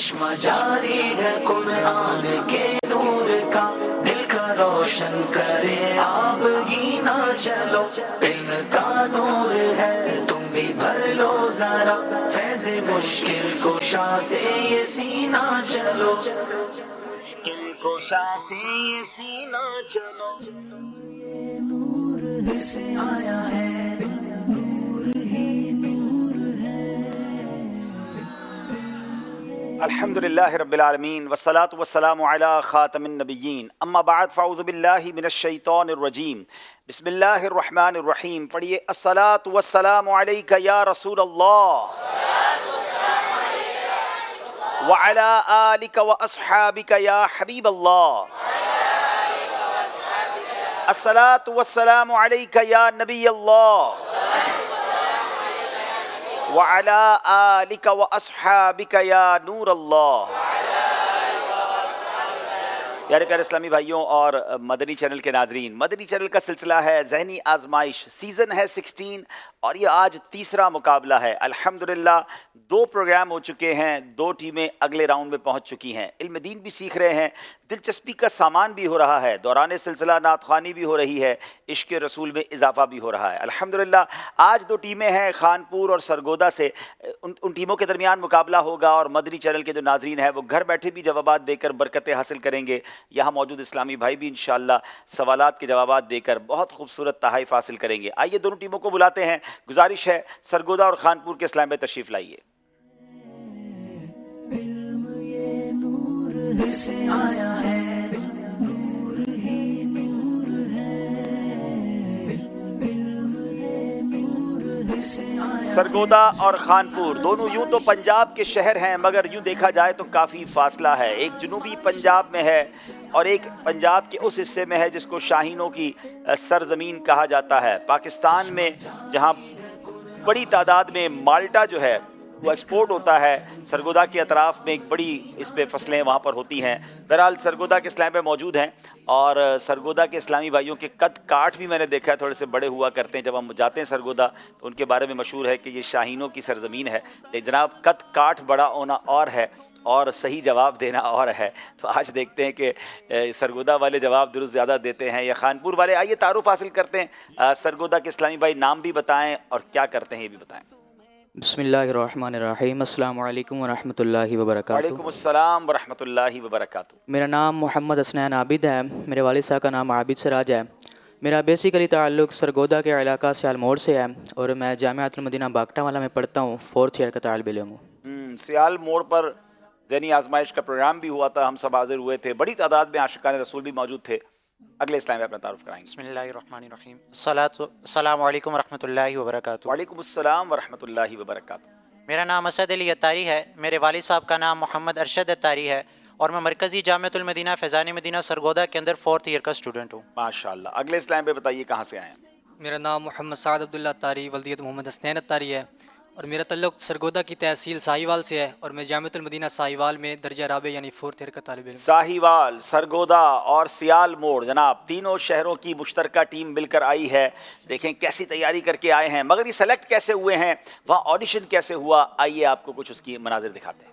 چشمہ جاری ہے قرآن کے نور کا، دل کا روشن کرے آپ گینا چلو، علم کا نور ہے تم بھی بھر لو ذرا، فیض مشکل کشا سے یہ سینہ چلو، مشکل کشا سے یہ سینہ چلو، یہ نور پھر سے آیا ہے، نور ہی نور ہے۔ الحمد للہ رب العالمین والصلاة والسلام علی خاتم النبیین، اما بعد فاعوذ باللہ من الشیطان الرجیم، بسم اللہ الرحمن الرحیم۔ پڑھیے الصلاة والسلام علیک یا رسول اللہ وعلی آلک واصحابک یا حبیب اللہ، الصلاة والسلام علیک یا نبی اللہ وعلی آلک واصحابک یا نور اللہ۔ پیارے پیارے اسلامی بھائیوں اور مدنی چینل کے ناظرین، مدنی چینل کا سلسلہ ہے ذہنی آزمائش، سیزن ہے 16 اور یہ آج تیسرا مقابلہ ہے۔ الحمدللہ 2 پروگرام ہو چکے ہیں، 2 ٹیمیں اگلے راؤنڈ میں پہنچ چکی ہیں، علم دین بھی سیکھ رہے ہیں، دلچسپی کا سامان بھی ہو رہا ہے، دوران سلسلہ نعت خوانی بھی ہو رہی ہے، عشق رسول میں اضافہ بھی ہو رہا ہے۔ الحمدللہ آج 2 ٹیمیں ہیں خانپور اور سرگودا سے، ان ٹیموں کے درمیان مقابلہ ہوگا اور مدنی چینل کے جو ناظرین ہیں وہ گھر بیٹھے بھی جوابات دے کر برکتیں حاصل کریں گے، یہاں موجود اسلامی بھائی بھی انشاءاللہ سوالات کے جوابات دے کر بہت خوبصورت تحائف حاصل کریں گے۔ آئیے دونوں ٹیموں کو بلاتے ہیں، گزارش ہے سرگودا اور خانپور کے اسلام میں تشریف لائیے۔ علم یہ نور پھر سے آیا ہے، نور ہی نور ہے، علم یہ نور پھر سے آیا ہے۔ سرگودا اور خانپور دونوں یوں تو پنجاب کے شہر ہیں، مگر یوں دیکھا جائے تو کافی فاصلہ ہے۔ ایک جنوبی پنجاب میں ہے اور ایک پنجاب کے اس حصے میں ہے جس کو شاہینوں کی سرزمین کہا جاتا ہے۔ پاکستان میں جہاں بڑی تعداد میں مالٹا جو ہے وہ ایکسپورٹ ہوتا ہے، سرگودا کے اطراف میں ایک بڑی اس پہ فصلیں وہاں پر ہوتی ہیں۔ بہرحال سرگودا کے اسلام پہ موجود ہیں اور سرگودا کے اسلامی بھائیوں کے قد کاٹ بھی میں نے دیکھا ہے، تھوڑے سے بڑے ہوا کرتے ہیں۔ جب ہم جاتے ہیں سرگودا تو ان کے بارے میں مشہور ہے کہ یہ شاہینوں کی سرزمین ہے، لیکن جناب قد کاٹ بڑا ہونا اور ہے اور صحیح جواب دینا اور ہے۔ تو آج دیکھتے ہیں کہ سرگودا والے جواب درست زیادہ دیتے ہیں یا خانپور والے۔ آئیے تعارف حاصل کرتے ہیں، سرگودا کے اسلامی بھائی نام بھی بتائیں اور کیا کرتے ہیں یہ بھی بتائیں۔ بسم اللہ الرحمن الرحیم، السلام علیکم ورحمۃ اللہ وبرکاتہ۔ وعلیکم السلام ورحمۃ اللہ وبرکاتہ۔ میرا نام محمد حسنین عابد ہے، میرے والد صاحب کا نام عابد سراج ہے۔ میرا بیسیکلی تعلق سرگودا کے علاقہ سیال موڑ سے ہے اور میں جامعۃ المدینہ باگٹا والا میں پڑھتا ہوں، 4th ایئر کا طالب علم ہوں۔ سیال موڑ پر ذہنی آزمائش کا پروگرام بھی ہوا تھا، ہم سب حاضر ہوئے تھے، بڑی تعداد میں عاشقان رسول بھی موجود تھے۔ اگلے اسلام میں اپنا تعارف کرائیں گے۔ بسم اللہ الرحمن الرحیم، السلام علیکم ورحمۃ اللہ وبرکاتہ۔ وعلیکم السلام ورحمۃ اللہ وبرکاتہ۔ میرا نام اسد علی اتاری ہے، میرے والد صاحب کا نام محمد ارشد اتاری ہے اور میں مرکزی جامعۃ المدینہ فیضان مدینہ سرگودا کے اندر 4th ایئر کا اسٹوڈنٹ ہوں۔ ماشاءاللہ۔ اگلے اسلام پہ بتائیے کہاں سے آئے ہیں؟ میرا نام محمد سعد عبداللہ اتاری ولدیت محمد حسنین اتاری ہے اور میرا تعلق سرگودا کی تحصیل ساہیوال سے ہے اور میں جامعۃ المدینہ ساہیوال میں درجہ رابع یعنی 4th ایئر کا طالب علم۔ ساہیوال، سرگودا اور سیال موڑ، جناب تینوں شہروں کی مشترکہ ٹیم مل کر آئی ہے۔ دیکھیں کیسی تیاری کر کے آئے ہیں، مگر یہ سلیکٹ کیسے ہوئے ہیں، وہاں آڈیشن کیسے ہوا، آئیے آپ کو کچھ اس کی مناظر دکھاتے ہیں۔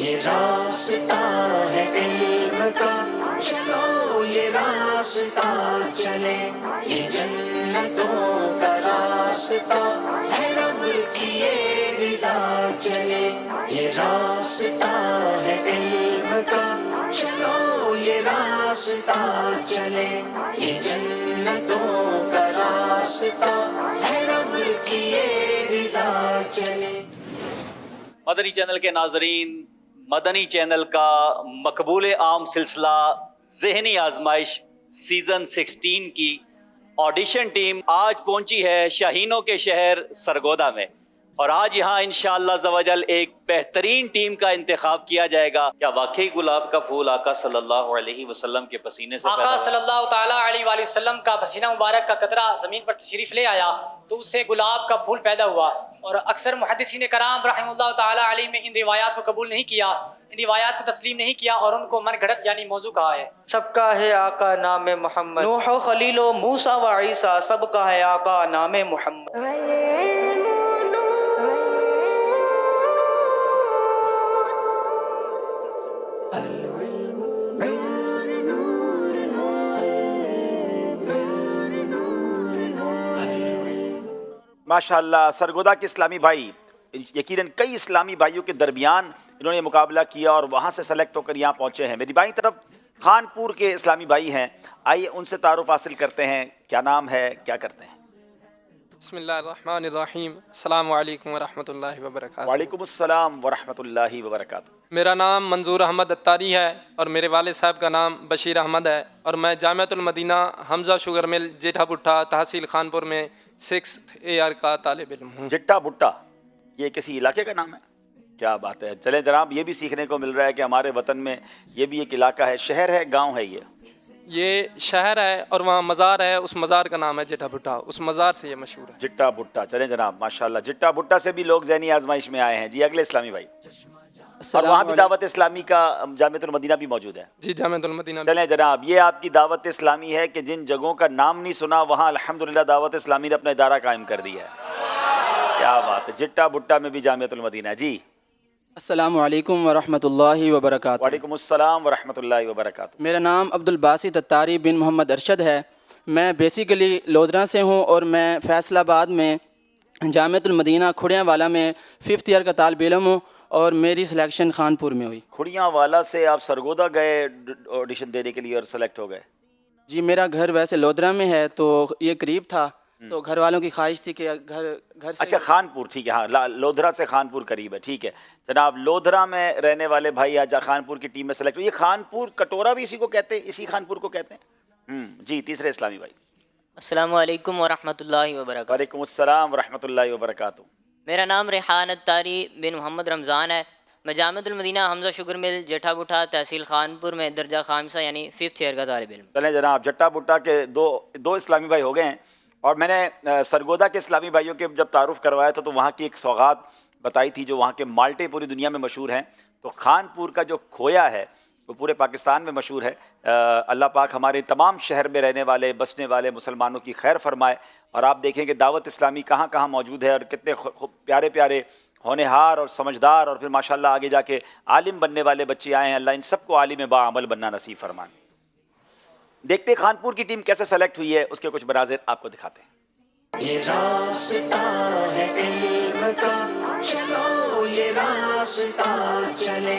یہ راستہ ہے علم کا، چلو یہ راستہ چلے، یہ جنتوں کا راستہ ہے، رب کی یہ رضا چلے، یہ راستہ ہے علم کا، چلو یہ راستہ چلے، یہ جنتوں کا راستہ ہے، رب کی یہ رضا چلے۔ مدنی چینل کے ناظرین، مدنی چینل کا مقبول عام سلسلہ ذہنی آزمائش سیزن 16 کی آڈیشن ٹیم آج پہنچی ہے شاہینوں کے شہر سرگودا میں۔ اور آج یہاں انشاءاللہ عزوجل ایک بہترین ٹیم کا انتخاب کیا جائے گا. کیا واقعی گلاب کا پھول آقا صلی اللہ علیہ وسلم کے پسینے سے پیدا آقا ہوا؟ صلی اللہ تعالیٰ علیہ وآلہ وسلم کا پسینہ مبارک کا قطرہ زمین پر تشریف لے آیا تو اس سے گلاب کا پھول پیدا ہوا. اور اکثر محدثین کرام رحمہ اللہ تعالیٰ علیہ میں ان روایات کو قبول نہیں کیا، ان روایات کو تسلیم نہیں کیا اور ان کو من گھڑت یعنی موضوع کہا ہے. سب کا ہے آقا نام محمد، نوح و خلیل و موسیٰ و عیسیٰ سب کا ہے آقا نام محمد. ماشاءاللہ سرگودا کے اسلامی بھائی یقیناً کئی اسلامی بھائیوں کے درمیان انہوں نے مقابلہ کیا اور وہاں سے سلیکٹ ہو کر یہاں پہنچے ہیں. میری بائیں طرف خانپور کے اسلامی بھائی ہیں، آئیے ان سے تعارف حاصل کرتے ہیں. کیا نام ہے، کیا کرتے ہیں؟ بسم اللہ الرحمن الرحیم. السلام علیکم ورحمۃ اللہ وبرکاتہ. وعلیکم السلام ورحمۃ اللہ وبرکاتہ. میرا نام منظور احمد اتاری ہے اور میرے والد صاحب کا نام بشیر احمد ہے اور میں جامعۃ المدینہ حمزہ شوگر مل جیٹھا بٹھا تحصیل خانپور میں 6th AR کا طالب علم ہوں. جٹا بٹا یہ کسی علاقے کا نام ہے؟ کیا بات ہے. چلیں جناب، یہ بھی سیکھنے کو مل رہا ہے کہ ہمارے وطن میں یہ بھی ایک علاقہ ہے. شہر ہے، گاؤں ہے؟ یہ شہر ہے اور وہاں مزار ہے، اس مزار کا نام ہے جیٹھا بٹھا، اس مزار سے یہ مشہور ہے. جٹا بٹا. چلیں جناب، ماشاءاللہ جٹا بٹا سے بھی لوگ ذہنی آزمائش میں آئے ہیں. جی اگلے اسلامی بھائی. اور وہاں بھی دعوت اسلامی کا جامعۃ المدینہ بھی موجود ہے؟ جی جامعۃ المدینہ. چلیں جناب، یہ آپ کی دعوت اسلامی ہے کہ جن جگہوں کا نام نہیں سنا وہاں الحمدللہ دعوت اسلامی نے اپنا ادارہ قائم کر دیا ہے. کیا بات ہے. جٹا بٹا میں بھی جامعۃ المدینہ. جی السلام علیکم ورحمۃ اللہ وبرکاتہ. وعلیکم السلام ورحمۃ اللہ وبرکاتہ. میرا نام عبد الباسط اتاری بن محمد ارشد ہے. میں بیسیکلی لودھرا سے ہوں اور میں فیصل آباد میں جامعۃ المدینہ کھڑیاں والا میں 5th ایئر کا طالب علم ہوں اور میری سلیکشن خانپور میں ہوئی. کھڑیاں والا سے آپ سرگودا گئے آڈیشن دینے کے لیے اور سلیکٹ ہو گئے؟ جی میرا گھر ویسے لودھرا میں ہے تو یہ قریب تھا تو گھر والوں کی خواہش تھی کہ گھر سے. اچھا خانپور، ٹھیک ہے. ہاں لودھرا سے خانپور قریب ہے، ٹھیک ہے جناب. لودھرا میں رہنے والے بھائی آج خانپور کی ٹیم میں سلیکٹ ہوئی. یہ خانپور کٹورا بھی اسی کو کہتے ہیں، اسی خانپور کو کہتے ہیں. جی تیسرے اسلامی بھائی. السلام علیکم ورحمۃ اللہ وبرکاتہ. وعلیکم السلام ورحمۃ اللہ وبرکاتہ. میرا نام ریحان اتاری بن محمد رمضان ہے. میں جامعۃ المدینہ حمزہ شوگر مل جیٹھا بٹھا تحصیل خانپور میں درجہ خامسہ یعنی 5th ایئر کا طالب علم. چلیں جناب، جٹا بٹا کے دو اسلامی بھائی ہو گئے ہیں. اور میں نے سرگودا کے اسلامی بھائیوں کے جب تعارف کروایا تھا تو وہاں کی ایک سوغات بتائی تھی جو وہاں کے مالٹے پوری دنیا میں مشہور ہیں. تو خانپور کا جو کھویا ہے وہ پورے پاکستان میں مشہور ہے. اللہ پاک ہمارے تمام شہر میں رہنے والے بسنے والے مسلمانوں کی خیر فرمائے. اور آپ دیکھیں کہ دعوت اسلامی کہاں کہاں موجود ہے اور کتنے پیارے پیارے ہونہار اور سمجھدار اور پھر ماشاءاللہ آگے جا کے عالم بننے والے بچے آئے ہیں. اللہ ان سب کو عالم باعمل بننا نصیب فرمائے. دیکھتے خانپور کی ٹیم کیسے سلیکٹ ہوئی ہے، اس کے کچھ مناظر آپ کو دکھاتے ہیں. یہ راستہ ہے علم کا، چلو یہ راستہ چلے،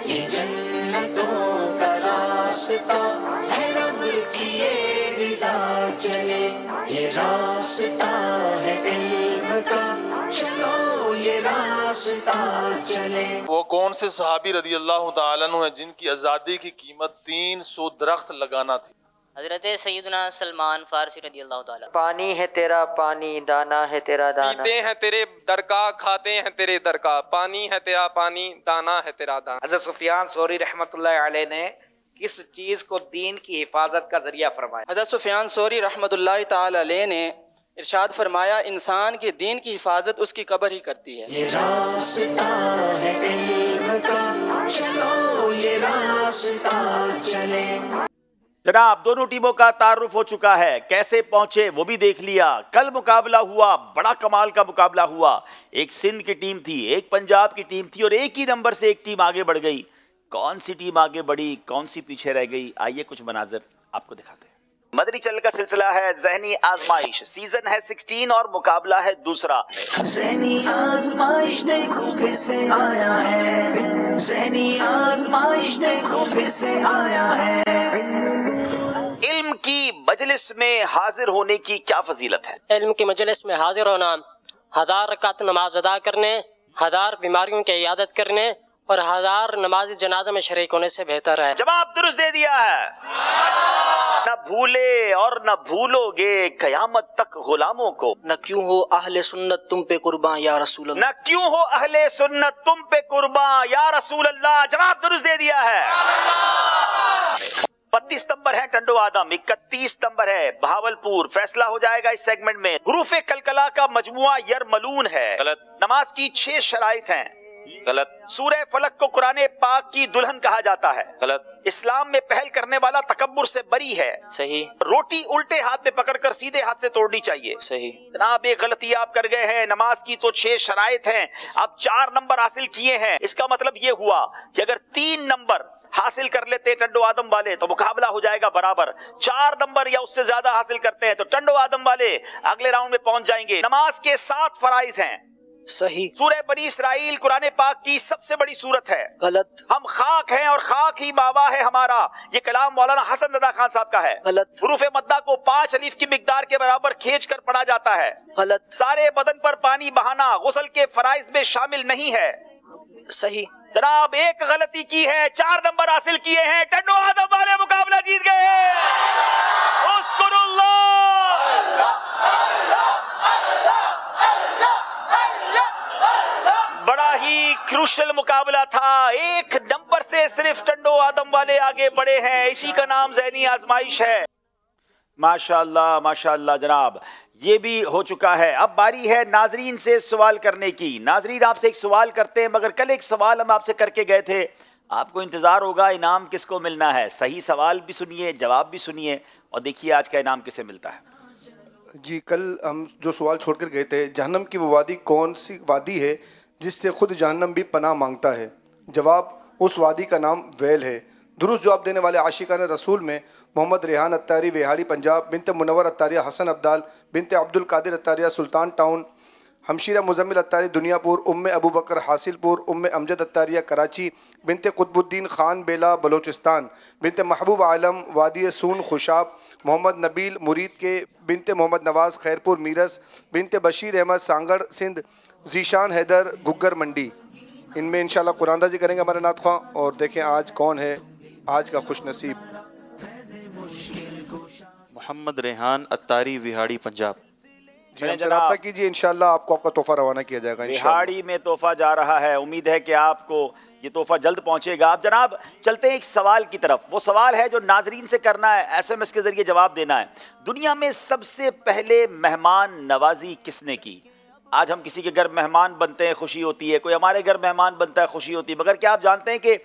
یہ جنتوں کا راستہ ہے، رب کی یہ رضا چلے. یہ راستہ ہے علم کا، چلو یہ راستہ چلے. وہ کون سے صحابی رضی اللہ تعالیٰ عنہ ہیں جن کی آزادی کی قیمت 300 درخت لگانا تھی؟ حضرت سیدنا سلمان فارسی رضی اللہ تعالیٰ. پانی ہے تیرا پانی، دانا ہے تیرا دانا. پیتے ہیں تیرے در کا، کھاتے ہیں تیرے در کا، پانی ہے تیرا پانی، دانا ہے تیرا دانا. حضرت سفیان ثوری رحمۃ اللہ علیہ نے کس چیز کو دین کی حفاظت کا ذریعہ فرمایا؟ حضرت سفیان ثوری رحمۃ اللہ تعالی علیہ نے ارشاد فرمایا انسان کی دین کی حفاظت اس کی قبر ہی کرتی ہے. یہ راستہ ہے علم کا، چلو یہ راستہ چلے. جناب دونوں ٹیموں کا تعارف ہو چکا ہے، کیسے پہنچے وہ بھی دیکھ لیا. کل مقابلہ ہوا، بڑا کمال کا مقابلہ ہوا. ایک سندھ کی ٹیم تھی، ایک پنجاب کی ٹیم تھی اور ایک ہی نمبر سے ایک ٹیم آگے بڑھ گئی. کون سی ٹیم آگے بڑھی، کون سی پیچھے رہ گئی، آئیے کچھ مناظر آپ کو دکھاتے ہیں. مدنی چینل کا سلسلہ ہے ذہنی آزمائش، سیزن ہے 16 اور مقابلہ ہے دوسرا. ذہنی آزمائش دیکھو پھر سے آیا ہے، ذہنی آزمائش دیکھو پھر سے آیا ہے. علم کی مجلس میں حاضر ہونے کی کیا فضیلت ہے؟ علم کی مجلس میں حاضر ہونا 1000 رکعت نماز ادا کرنے، 1000 بیماریوں کی عیادت کرنے اور 1000 نماز جنازہ میں شریک ہونے سے بہتر ہے۔ جواب درست دے دیا ہے۔ نہ بھولے اور نہ بھولو گے قیامت تک غلاموں کو، نہ کیوں ہو اہل سنت تم پہ قرباں یا رسول اللہ، نہ کیوں ہو اہل سنت تم پہ قرباں یا رسول اللہ۔ جواب درست دے دیا ہے۔ 32 نمبر ہے ٹنڈو آدم، 31 نمبر ہے بہاولپور۔ فیصلہ ہو جائے گا اس سیگمنٹ میں۔ حروف کلکلا کا مجموعہ یرملون ہے۔ غلط۔ نماز کی 6 شرائط ہیں۔ غلط۔ سورہ فلق کو قرآن پاک کی دلہن کہا جاتا ہے۔ غلط۔ اسلام میں پہل کرنے والا تکبر سے بری ہے۔ صحیح روٹی الٹے ہاتھ میں پکڑ کر سیدھے ہاتھ سے توڑنی چاہیے۔ صحیح۔ جناب ایک غلطی آپ کر گئے ہیں۔ نماز کی تو 6 شرائط ہیں، اب 4 نمبر حاصل کیے ہیں۔ اس کا مطلب یہ ہوا کہ اگر 3 نمبر حاصل کر لیتے ٹنڈو آدم والے تو مقابلہ ہو جائے گا برابر۔ 4 نمبر یا اس سے زیادہ حاصل کرتے ہیں تو ٹنڈو آدم والے اگلے راؤنڈ میں پہنچ جائیں گے۔ نماز کے 7 فرائض ہیں۔ صحیح۔ سورہ بنی اسرائیل قرآن پاک کی سب سے بڑی سورت ہے۔ غلط۔ ہم خاک ہیں اور خاک ہی بابا ہے ہمارا، یہ کلام مولانا حسن رضا خان صاحب کا ہے۔ غلط۔ حروف مدہ کو 5 الف کی مقدار کے برابر کھینچ کر پڑھا جاتا ہے۔ غلط۔ سارے بدن پر پانی بہانا غسل کے فرائض میں شامل نہیں ہے۔ صحیح۔ جناب ایک غلطی کی ہے، 4 نمبر حاصل کیے ہیں، ٹنڈو آدم والے مقابلہ جیت گئے ہیں۔ اذکر اللہ۔ بڑا ہی کروشل مقابلہ تھا، 1 نمبر سے صرف ٹنڈو آدم والے آگے بڑھے ہیں، اسی کا نام ذہنی آزمائش ہے۔ ماشاءاللہ ماشاءاللہ جناب، یہ بھی ہو چکا ہے۔ اب باری ہے ناظرین سے سوال کرنے کی۔ ناظرین آپ سے ایک سوال کرتے ہیں، مگر کل ایک سوال ہم آپ سے کر کے گئے تھے، آپ کو انتظار ہوگا انعام کس کو ملنا ہے۔ صحیح سوال بھی سنیے، جواب بھی سنیے اور دیکھیے آج کا انعام کسے ملتا ہے۔ جی کل ہم جو سوال چھوڑ کر گئے تھے، جہنم کی وہ وادی کون سی وادی ہے جس سے خود جہنم بھی پناہ مانگتا ہے؟ جواب اس وادی کا نام ویل ہے۔ درست جواب دینے والے عاشقان رسول میں محمد ریحان اتاری ویہاڑی پنجاب، بنت منور اتاریہ حسن عبدال، بنت عبد القادر اتاریہ سلطان ٹاؤن، ہمشیرہ مزمل اتاری دنیا پور، ام ابو بکر حاصل پور، ام امجد اتاریہ کراچی، بنت قطب الدین خان بیلا بلوچستان، بنت محبوب عالم وادی سون خوشاب، محمد نبیل مرید کے، بنت محمد نواز خیرپور میرس، بنت بشیر احمد سانگڑ سندھ، ذیشان حیدر گگر منڈی۔ ان میں انشاءاللہ قرآن اندازی کریں گے ہمارے نعت خواں، اور دیکھیں آج کون ہے آج کا خوش نصیب۔ محمد ریحان اتاری ویہاڑی پنجاب۔ جی ہم سے رابطہ کیجیے، انشاءاللہ آپ کو تحفہ روانہ کیا جائے گا انشاءاللہ۔ ویہاڑی میں تحفہ جا رہا ہے، امید ہے کہ آپ کو یہ تحفہ جلد پہنچے گا۔ اب جناب چلتے ہیں ایک سوال کی طرف۔ وہ سوال ہے جو ناظرین سے کرنا ہے، ایس ایم ایس کے ذریعے جواب دینا ہے۔ دنیا میں سب سے پہلے مہمان نوازی کس نے کی؟ آج ہم کسی کے گھر مہمان بنتے ہیں، خوشی ہوتی ہے، کوئی ہمارے گھر مہمان بنتا ہے، خوشی ہوتی ہے، مگر کیا آپ جانتے ہیں کہ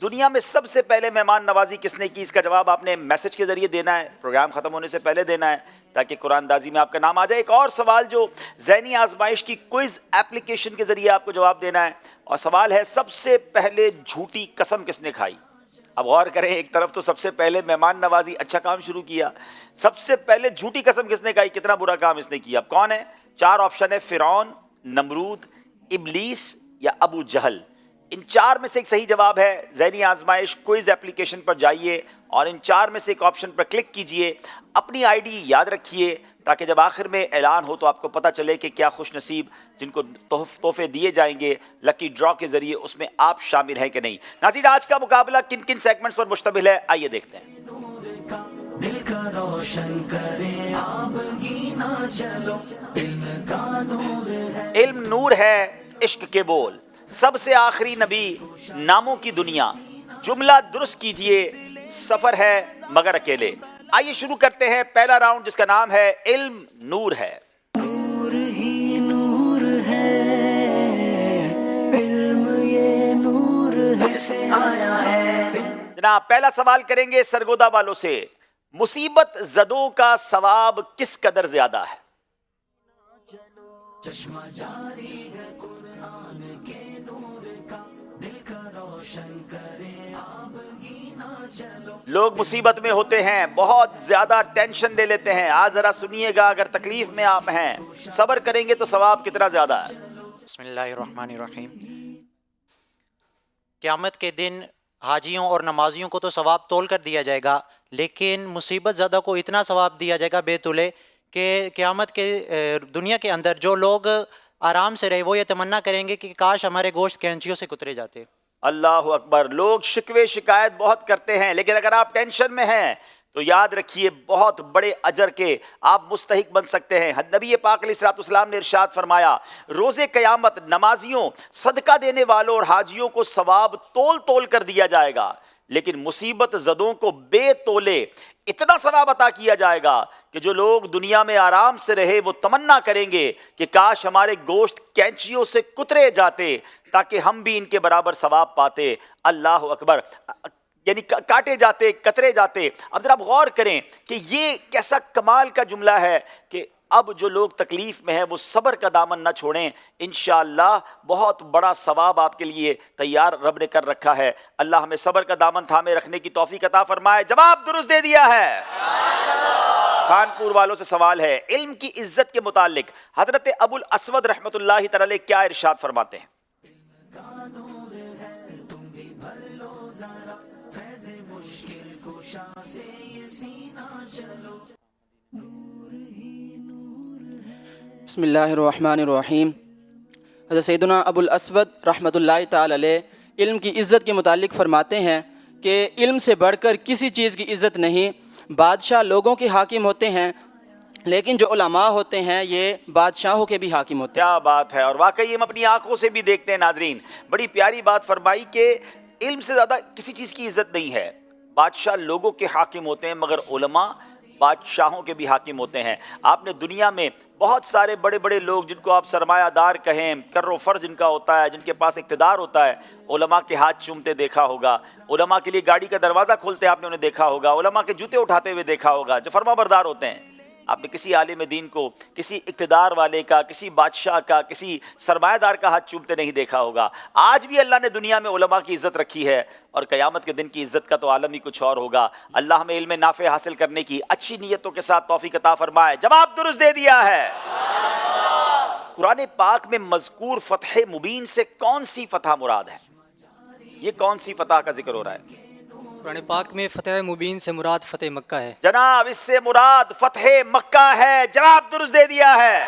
دنیا میں سب سے پہلے مہمان نوازی کس نے کی؟ اس کا جواب آپ نے میسج کے ذریعے دینا ہے، پروگرام ختم ہونے سے پہلے دینا ہے تاکہ قرآن اندازی میں آپ کا نام آ جائے۔ ایک اور سوال جو ذہنی آزمائش کی کوئز ایپلیکیشن کے ذریعے آپ کو جواب دینا ہے، اور سوال ہے سب سے پہلے جھوٹی قسم کس نے کھائی؟ اب غور کریں، ایک طرف تو سب سے پہلے مہمان نوازی، اچھا کام شروع کیا، سب سے پہلے جھوٹی قسم کس نے کھائی، کتنا برا کام اس نے کیا۔ اب کون ہے؟ 4 آپشن ہے، فرعون، نمرود، ابلیس یا ابو جہل۔ ان 4 میں سے ایک صحیح جواب ہے۔ ذہنی آزمائش کوئز ایپلیکیشن پر جائیے اور ان 4 میں سے ایک آپشن پر کلک کیجئے، اپنی آئی ڈی یاد رکھیے تاکہ جب آخر میں اعلان ہو تو آپ کو پتہ چلے کہ کیا خوش نصیب جن کو تحفے دیے جائیں گے لکی ڈرا کے ذریعے اس میں آپ شامل ہیں کہ نہیں۔ ناظرین آج کا مقابلہ کن کن سیگمنٹس پر مشتمل ہے، آئیے دیکھتے ہیں۔ دل کا روشن کرے آپ گینا چلو، علم کا نور ہے، علم نور ہے، عشق کے بول، سب سے آخری نبی، ناموں کی دنیا، جملہ درست کیجئے، سفر ہے مگر اکیلے۔ آئیے شروع کرتے ہیں پہلا راؤنڈ جس کا نام ہے علم نور ہے۔ نور ہی نور ہے، علم یہ نور ہے سے آیا ہے۔ جناب پہلا سوال کریں گے سرگودا والوں سے، مصیبت زدوں کا ثواب کس قدر زیادہ ہے؟ چشمہ جاری ہے قرآن کے نور کا، دل کا روشن کرے آپ گینا چلو۔ لوگ مصیبت میں ہوتے ہیں، بہت زیادہ ٹینشن لے لیتے ہیں، آج ذرا سنیے گا، اگر تکلیف میں آپ ہیں صبر کریں گے تو ثواب کتنا زیادہ ہے؟ بسم اللہ الرحمن الرحیم۔ قیامت کے دن حاجیوں اور نمازیوں کو تو ثواب تول کر دیا جائے گا، لیکن مصیبت زدہ کو اتنا ثواب دیا جائے گا بے تلے کہ قیامت کے دنیا کے اندر جو لوگ آرام سے رہے وہ یہ تمنا کریں گے کہ کاش ہمارے گوشت کینچیوں سے کترے جاتے۔ اللہ اکبر. لوگ شکوے شکایت بہت کرتے ہیں، لیکن اگر آپ ٹینشن میں ہیں تو یاد رکھیے بہت بڑے اجر کے آپ مستحق بن سکتے ہیں. نبی پاک علیہ الصلوۃ والسلام نے ارشاد فرمایا روز قیامت نمازیوں، صدقہ دینے والوں اور حاجیوں کو ثواب تول تول کر دیا جائے گا، لیکن مصیبت زدوں کو بے تولے اتنا ثواب عطا کیا جائے گا کہ جو لوگ دنیا میں آرام سے رہے وہ تمنا کریں گے کہ کاش ہمارے گوشت کینچیوں سے کترے جاتے تاکہ ہم بھی ان کے برابر ثواب پاتے. اللہ اکبر. یعنی کاٹے جاتے، کترے جاتے. اب ذرا غور کریں کہ یہ کیسا کمال کا جملہ ہے کہ اب جو لوگ تکلیف میں ہیں وہ صبر کا دامن نہ چھوڑیں. انشاءاللہ بہت بڑا ثواب آپ کے لیے تیار رب نے کر رکھا ہے. اللہ ہمیں صبر کا دامن تھامے رکھنے کی توفیق عطا فرمائے. جواب درست دے دیا ہے. خانپور والوں سے سوال ہے، علم کی عزت کے متعلق حضرت ابو الاسود رحمۃ اللہ تعالی علیہ کیا ارشاد فرماتے ہیں؟ بسم اللہ الرحمن الرحیم. حضرت سیدنا ابو الاسود رحمۃ اللہ تعالی علیہ علم کی عزت کے متعلق فرماتے ہیں کہ علم سے بڑھ کر کسی چیز کی عزت نہیں. بادشاہ لوگوں کے حاکم ہوتے ہیں، لیکن جو علماء ہوتے ہیں یہ بادشاہوں کے بھی حاکم ہوتے ہیں. کیا بات ہے، اور واقعی ہم اپنی آنکھوں سے بھی دیکھتے ہیں. ناظرین بڑی پیاری بات فرمائی کہ علم سے زیادہ کسی چیز کی عزت نہیں ہے. بادشاہ لوگوں کے حاکم ہوتے ہیں مگر علماء بادشاہوں کے بھی حاکم ہوتے ہیں. آپ نے دنیا میں بہت سارے بڑے بڑے لوگ جن کو آپ سرمایہ دار کہیں، کر و فرض جن کا ہوتا ہے، جن کے پاس اقتدار ہوتا ہے، علماء کے ہاتھ چومتے دیکھا ہوگا، علماء کے لیے گاڑی کا دروازہ کھولتے آپ نے انہیں دیکھا ہوگا، علماء کے جوتے اٹھاتے ہوئے دیکھا ہوگا. جو فرما بردار ہوتے ہیں، آپ نے کسی عالم دین کو، کسی اقتدار والے کا، کسی بادشاہ کا، کسی سرمایہ دار کا ہاتھ چومتے نہیں دیکھا ہوگا. آج بھی اللہ نے دنیا میں علماء کی عزت رکھی ہے، اور قیامت کے دن کی عزت کا تو عالم ہی کچھ اور ہوگا. اللہ ہمیں علم نافع حاصل کرنے کی اچھی نیتوں کے ساتھ توفیق عطا فرمائے. جواب درست دے دیا ہے. قرآن پاک میں مذکور فتح مبین سے کون سی فتح مراد ہے؟ یہ کون سی فتح کا ذکر ہو رہا ہے؟ قرآن پاک میں فتح مبین سے مراد فتح مکہ ہے. جناب اس سے مراد فتح مکہ ہے. جواب درست دے دیا ہے.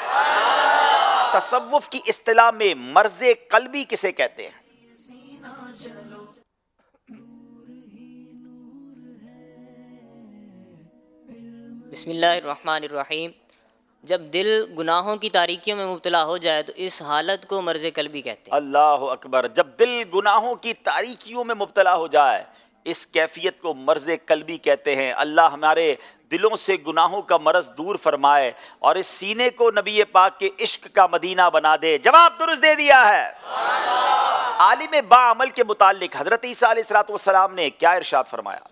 تصوف کی اصطلاح میں مرض قلبی کسے کہتے ہیں؟ بسم اللہ الرحمن الرحیم. جب دل گناہوں کی تاریکیوں میں مبتلا ہو جائے تو اس حالت کو مرض قلبی کہتے ہیں. اللہ اکبر. جب دل گناہوں کی تاریکیوں میں مبتلا ہو جائے اس کیفیت کو مرض قلبی کہتے ہیں. اللہ ہمارے دلوں سے گناہوں کا مرض دور فرمائے اور اس سینے کو نبی پاک کے عشق کا مدینہ بنا دے. جواب درست دے دیا ہے. عالم با عمل کے متعلق حضرت عیسیٰ علیہ السلام نے کیا ارشاد فرمایا؟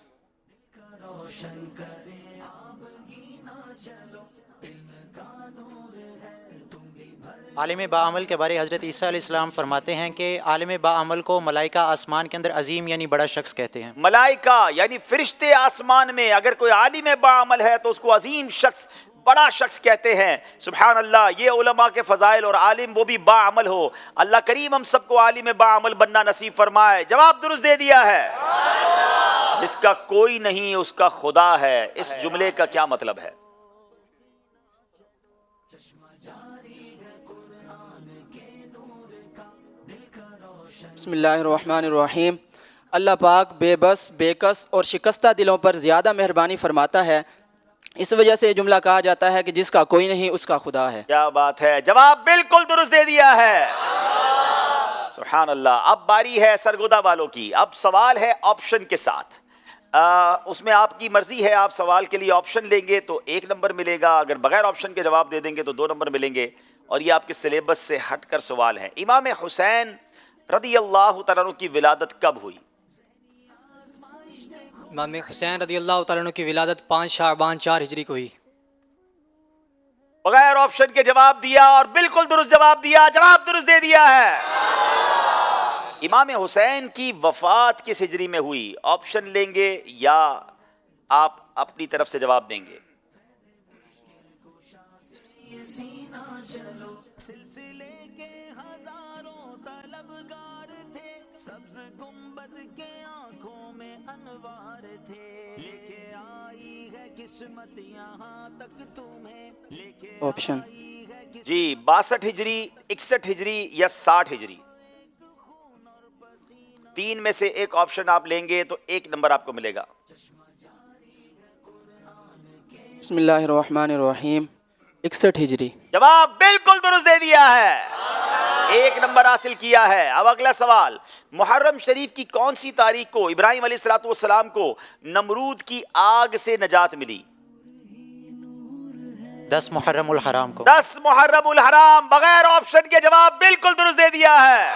عالم باعمل کے بارے حضرت عیسیٰ علیہ السلام فرماتے ہیں کہ عالم باعمل کو ملائکہ آسمان کے اندر عظیم یعنی بڑا شخص کہتے ہیں. ملائکہ یعنی فرشتے آسمان میں اگر کوئی عالم باعمل ہے تو اس کو عظیم شخص، بڑا شخص کہتے ہیں. سبحان اللہ. یہ علماء کے فضائل، اور عالم وہ بھی باعمل ہو. اللہ کریم ہم سب کو عالم باعمل بننا نصیب فرمائے. جواب درست دے دیا ہے. جس کا کوئی نہیں اس کا خدا ہے. اس جملے کا کیا مطلب ہے؟ بسم اللہ الرحمن الرحیم. اللہ پاک بے بس، بے کس اور شکستہ دلوں پر زیادہ مہربانی فرماتا ہے. اس وجہ سے یہ جملہ کہا جاتا ہے کہ جس کا کوئی نہیں اس کا خدا ہے. کیا بات ہے. جواب بالکل درست دے دیا ہے. سبحان اللہ. اب باری ہے سرگودا والوں کی. اب سوال ہے آپشن کے ساتھ. اس میں آپ کی مرضی ہے، آپ سوال کے لیے آپشن لیں گے تو 1 نمبر ملے گا، اگر بغیر آپشن کے جواب دے دیں گے تو 2 نمبر ملیں گے. اور یہ آپ کے سلیبس سے ہٹ کر سوال ہے. امام حسین رضی اللہ تعالیٰ عنہ کی ولادت کب ہوئی؟ امام حسین رضی اللہ تعالیٰ عنہ کی ولادت 5 شعبان 4 ہجری کو ہوئی. بغیر آپشن کے جواب دیا اور بالکل درست جواب دیا. جواب درست دے دیا ہے. امام حسین کی وفات کس ہجری میں ہوئی؟ آپشن لیں گے یا آپ اپنی طرف سے جواب دیں گے؟ سبز گنبد کے آنکھوں میں انوار تھے، لے کے آئی ہے قسمت یہاں تک تمہیں، لے کے آپشن جی 62 ہجری، 61 ہجری یا 60 ہجری؟ تین میں سے ایک آپشن آپ لیں گے تو 1 نمبر آپ کو ملے گا. بسم اللہ الرحمن الرحیم. 61 ہجری. جواب بالکل درست دے دیا ہے، 1 نمبر حاصل کیا ہے. اب اگلا سوال، محرم شریف کی کون سی تاریخ کو ابراہیم علیہ السلام کو نمرود کی آگ سے نجات ملی؟ 10 محرم الحرام کو. 10 محرم الحرام. بغیر آپشن کے جواب بالکل درست دے دیا ہے.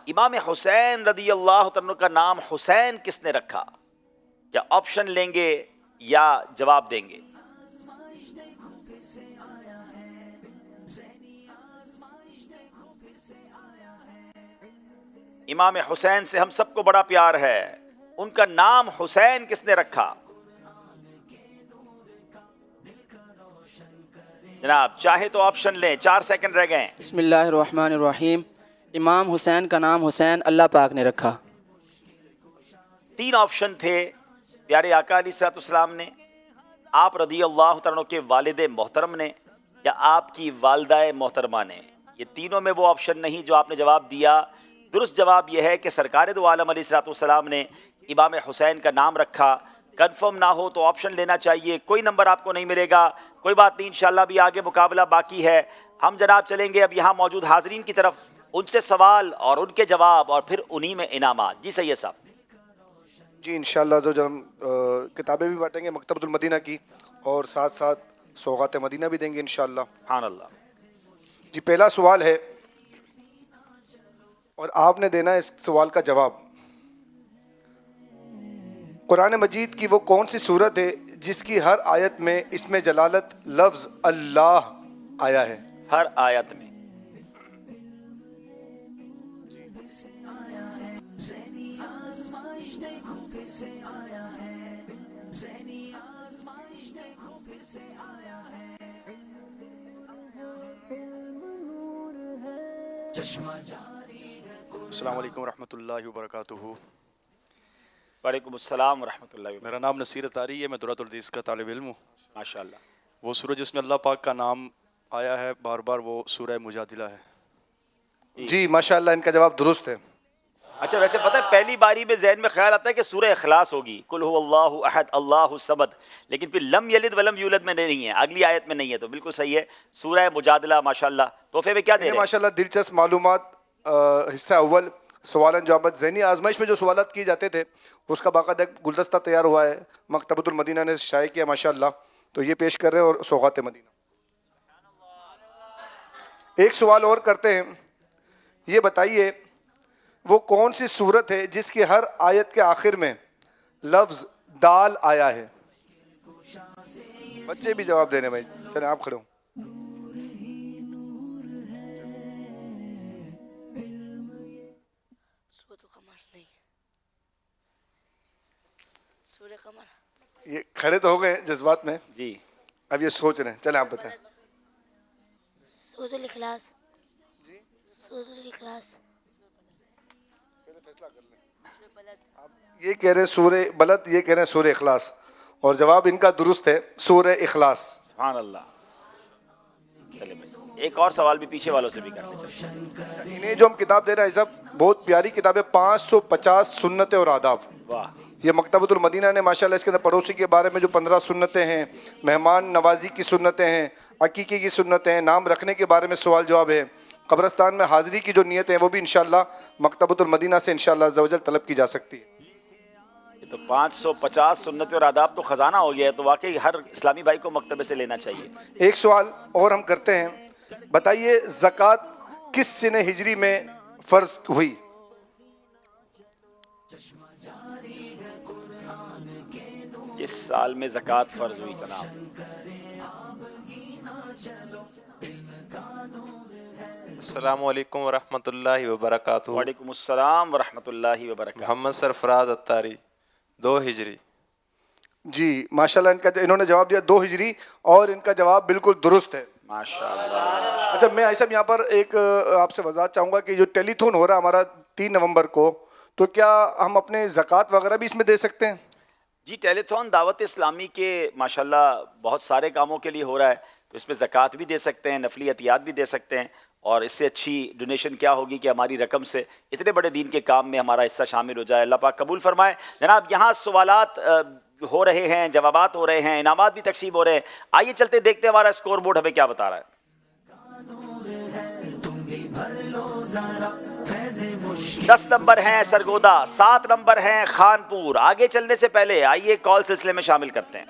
امام حسین رضی اللہ عنہ کا نام حسین کس نے رکھا؟ کیا آپشن لیں گے یا جواب دیں گے؟ امام حسین سے ہم سب کو بڑا پیار ہے، ان کا نام حسین کس نے رکھا؟ جناب چاہے تو آپشن لیں، 4 سیکنڈ رہ گئے. بسم اللہ الرحمن الرحیم. امام حسین کا نام حسین اللہ پاک نے رکھا. 3 آپشن تھے پیارے آقا علیہ السلام نے، آپ رضی اللہ عنہ کے والد محترم نے، یا آپ کی والدہ محترمہ نے. یہ تینوں میں وہ آپشن نہیں جو آپ نے جواب دیا. درست جواب یہ ہے کہ سرکار دو عالم علیہ السلام نے امام حسین کا نام رکھا. کنفرم نہ ہو تو آپشن لینا چاہیے. کوئی نمبر آپ کو نہیں ملے گا، کوئی بات نہیں، انشاءاللہ بھی آگے مقابلہ باقی ہے. ہم جناب چلیں گے اب یہاں موجود حاضرین کی طرف، ان سے سوال اور ان کے جواب اور پھر انہی میں انعامات. جی سید صاحب. جی انشاءاللہ ہم کتابیں بھی بانٹیں گے مکتبۃ المدینہ کی، اور ساتھ ساتھ سوغات مدینہ بھی دیں گے انشاءاللہ. سبحان اللہ. جی پہلا سوال ہے اور آپ نے دینا ہے اس سوال کا جواب. قرآن مجید کی وہ کون سی صورت ہے جس کی ہر آیت میں اس میں جلالت لفظ اللہ آیا ہے؟ ہر آیت میں. السلام علیکم ورحمۃ اللہ وبرکاتہ. وعلیکم السلام ورحمۃ اللہ وبرکاتہ. میرا نام نصیر اتاری ہے، میں درۃ الحدیث کا طالب علم ہوں. ماشاءاللہ. وہ سورہ جس میں اللہ پاک کا نام آیا ہے بار بار وہ سورہ مجادلہ ہے. جی ماشاءاللہ ان کا جواب درست ہے. اچھا ویسے پتہ ہے پہلی باری میں ذہن میں خیال آتا ہے کہ سورہ اخلاص ہوگی، قل هو اللہ احد اللہ الصمد، لیکن پھر لم یلد ولم یولد میں نہیں ہے، اگلی آیت میں نہیں ہے. تو بالکل صحیح ہے، سورہ مجادلہ. ماشاءاللہ. تحفے میں کیا دے رہے ہیں؟ ماشاءاللہ دلچسپ معلومات. حصہ اول سوالن جوابت. ذہنی آزمائش میں جو سوالات کیے جاتے تھے اس کا باقاعدہ ایک گلدستہ تیار ہوا ہے، مکتبۃ المدینہ نے شائع کیا ماشاءاللہ. تو یہ پیش کر رہے ہیں اور سوغات مدینہ. ایک سوال اور کرتے ہیں. یہ بتائیے وہ کون سی صورت ہے جس کی ہر آیت کے آخر میں لفظ دال آیا ہے؟ بچے بھی جواب دینے بھائی. چلیں آپ کھڑے ہوں. یہ کھڑے تو ہو گئے جذبات میں جی، اب یہ سوچ رہے ہیں. چلیں آپ بتائیں. سورۃ الاخلاص. سورۃ الاخلاص. یہ کہہ رہے ہیں سورہ بلد، یہ کہہ رہے ہیں سورہ اخلاص، اور جواب ان کا درست ہے سورہ اخلاص. سبحان اللہ. چلے بھائی ایک اور سوال بھی پیچھے والوں سے بھی کر لیں. انہیں جو ہم کتاب دے رہے ہیں صاحب بہت پیاری کتاب ہے، 550 سنتیں اور آداب. واہ. یہ مکتبۃ المدینہ نے ماشاءاللہ اس کے اندر پڑوسی کے بارے میں جو 15 سنتیں ہیں، مہمان نوازی کی سنتیں ہیں، عقیقے کی سنتیں ہیں، نام رکھنے کے بارے میں سوال جواب ہے، قبرستان میں حاضری کی جو نیت ہیں وہ بھی انشاءاللہ مکتبۃ المدینہ سے انشاءاللہ عز و جل طلب کی جا سکتی ہے. یہ تو 550 سنت اور آداب تو خزانہ ہو گیا ہے، تو واقعی ہر اسلامی بھائی کو مکتبے سے لینا چاہیے. ایک سوال اور ہم کرتے ہیں. بتائیے زکوٰۃ کس سنہ ہجری میں فرض ہوئی؟ کس سال میں زکوٰۃ فرض ہوئی جناب؟ السلام علیکم ورحمۃ اللہ وبرکاتہ. وعلیکم السلام ورحمۃ اللہ وبرکاتہ. محمد سرفراز اتاری 2 ہجری. جی ماشاءاللہ انہوں نے جواب دیا 2 ہجری اور ان کا جواب بالکل درست ہے. ماشاءاللہ. اچھا میں ایسا یہاں پر ایک آپ سے وضاحت چاہوں گا کہ جو ٹیلی تھون ہو رہا ہے ہمارا 3 نومبر کو، تو کیا ہم اپنے زکوٰۃ وغیرہ بھی اس میں دے سکتے ہیں؟ جی ٹیلیتھون دعوت اسلامی کے ماشاءاللہ بہت سارے کاموں کے لیے ہو رہا ہے، تو اس میں زکوٰۃ بھی دے سکتے ہیں، نفلی عطیات بھی دے سکتے ہیں، اور اس سے اچھی ڈونیشن کیا ہوگی کہ ہماری رقم سے اتنے بڑے دین کے کام میں ہمارا حصہ شامل ہو جائے. اللہ پاک قبول فرمائے. جناب یہاں سوالات ہو رہے ہیں، جوابات ہو رہے ہیں، انعامات بھی تقسیم ہو رہے ہیں. آئیے چلتے دیکھتے ہیں ہمارا اسکور بورڈ ہمیں کیا بتا رہا ہے. تم بھی بھر لو ذرا فیض مشکل. 10 نمبر ہیں سرگودا، 7 نمبر ہیں خانپور. آگے چلنے سے پہلے آئیے کال سلسلے میں شامل کرتے ہیں.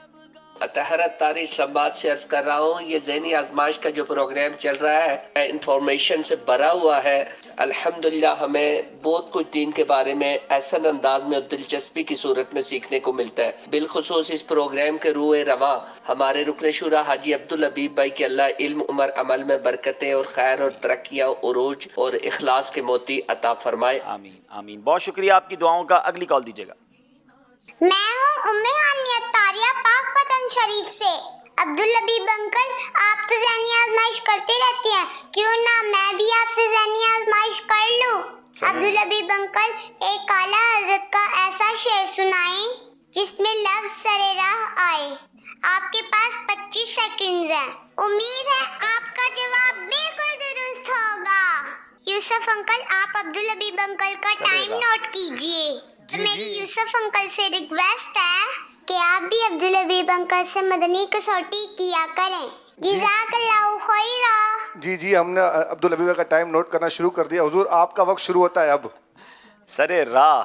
طہرت طاری اسلام آباد سے عرض کر رہا ہوں، یہ ذہنی آزمائش کا جو پروگرام چل رہا ہے انفارمیشن سے بھرا ہوا ہے. الحمدللہ ہمیں بہت کچھ دین کے بارے میں احسن انداز میں اور دلچسپی کی صورت میں سیکھنے کو ملتا ہے. بالخصوص اس پروگرام کے روح رواں ہمارے رکن شورا حاجی عبدالحبیب بھائی کے اللہ علم عمر عمل میں برکتیں اور خیر اور ترقیاں عروج اور اخلاص کے موتی عطا فرمائے. آمین آمین. بہت شکریہ آپ کی دعاؤں کا. اگلی کال دیجیے گا. میں ہوں امی حانیت تاریہ پاک پتن شریف سے. عبدالحبیب انکل آپ تو ذہنی آزمائش کرتے رہتے ہیں، کیوں نہ میں بھی آپ سے ذہنی آزمائش کر لوں؟ عبدالحبیب انکل ایک اعلیٰ حضرت کا ایسا شعر سنائیں جس میں لفظ سر راہ آئے. آپ کے پاس 25 سیکنڈز ہیں. امید ہے آپ کا جواب بالکل درست ہوگا. یوسف انکل آپ عبدالحبیب انکل کا ٹائم نوٹ کیجئے. میری یوسف انکل سے ریکویسٹ ہے کہ آپ بھی عبدالحبیب انکل سے مدنی کسوٹی کیا کریں. جزاک اللہ خیرا. جی ہم نے عبدالحبیب کا ٹائم نوٹ کرنا شروع کر دیا. حضور آپ کا وقت شروع ہوتا ہے اب. سر راہ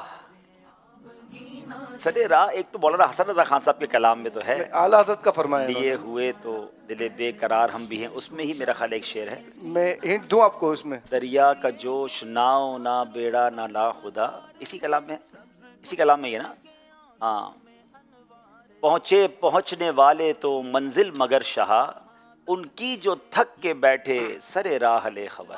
ایک تو مولانا حسن رضا خان صاحب کے کلام میں تو ہے، اعلیٰ حضرت کا فرمایا لیے ہوئے تو دل بے قرار ہم بھی ہیں، اس میں ہی میرا خیال ایک شعر ہے. میں ہنٹ دوں آپ کو اس میں. دریا کا جوش ناؤ نہ بیڑا نہ لا خدا، اسی کلام میں ہی ہے نا. ہاں پہنچنے والے تو منزل مگر شہا، ان کی جو تھک کے بیٹھے سر راہ لے خبر.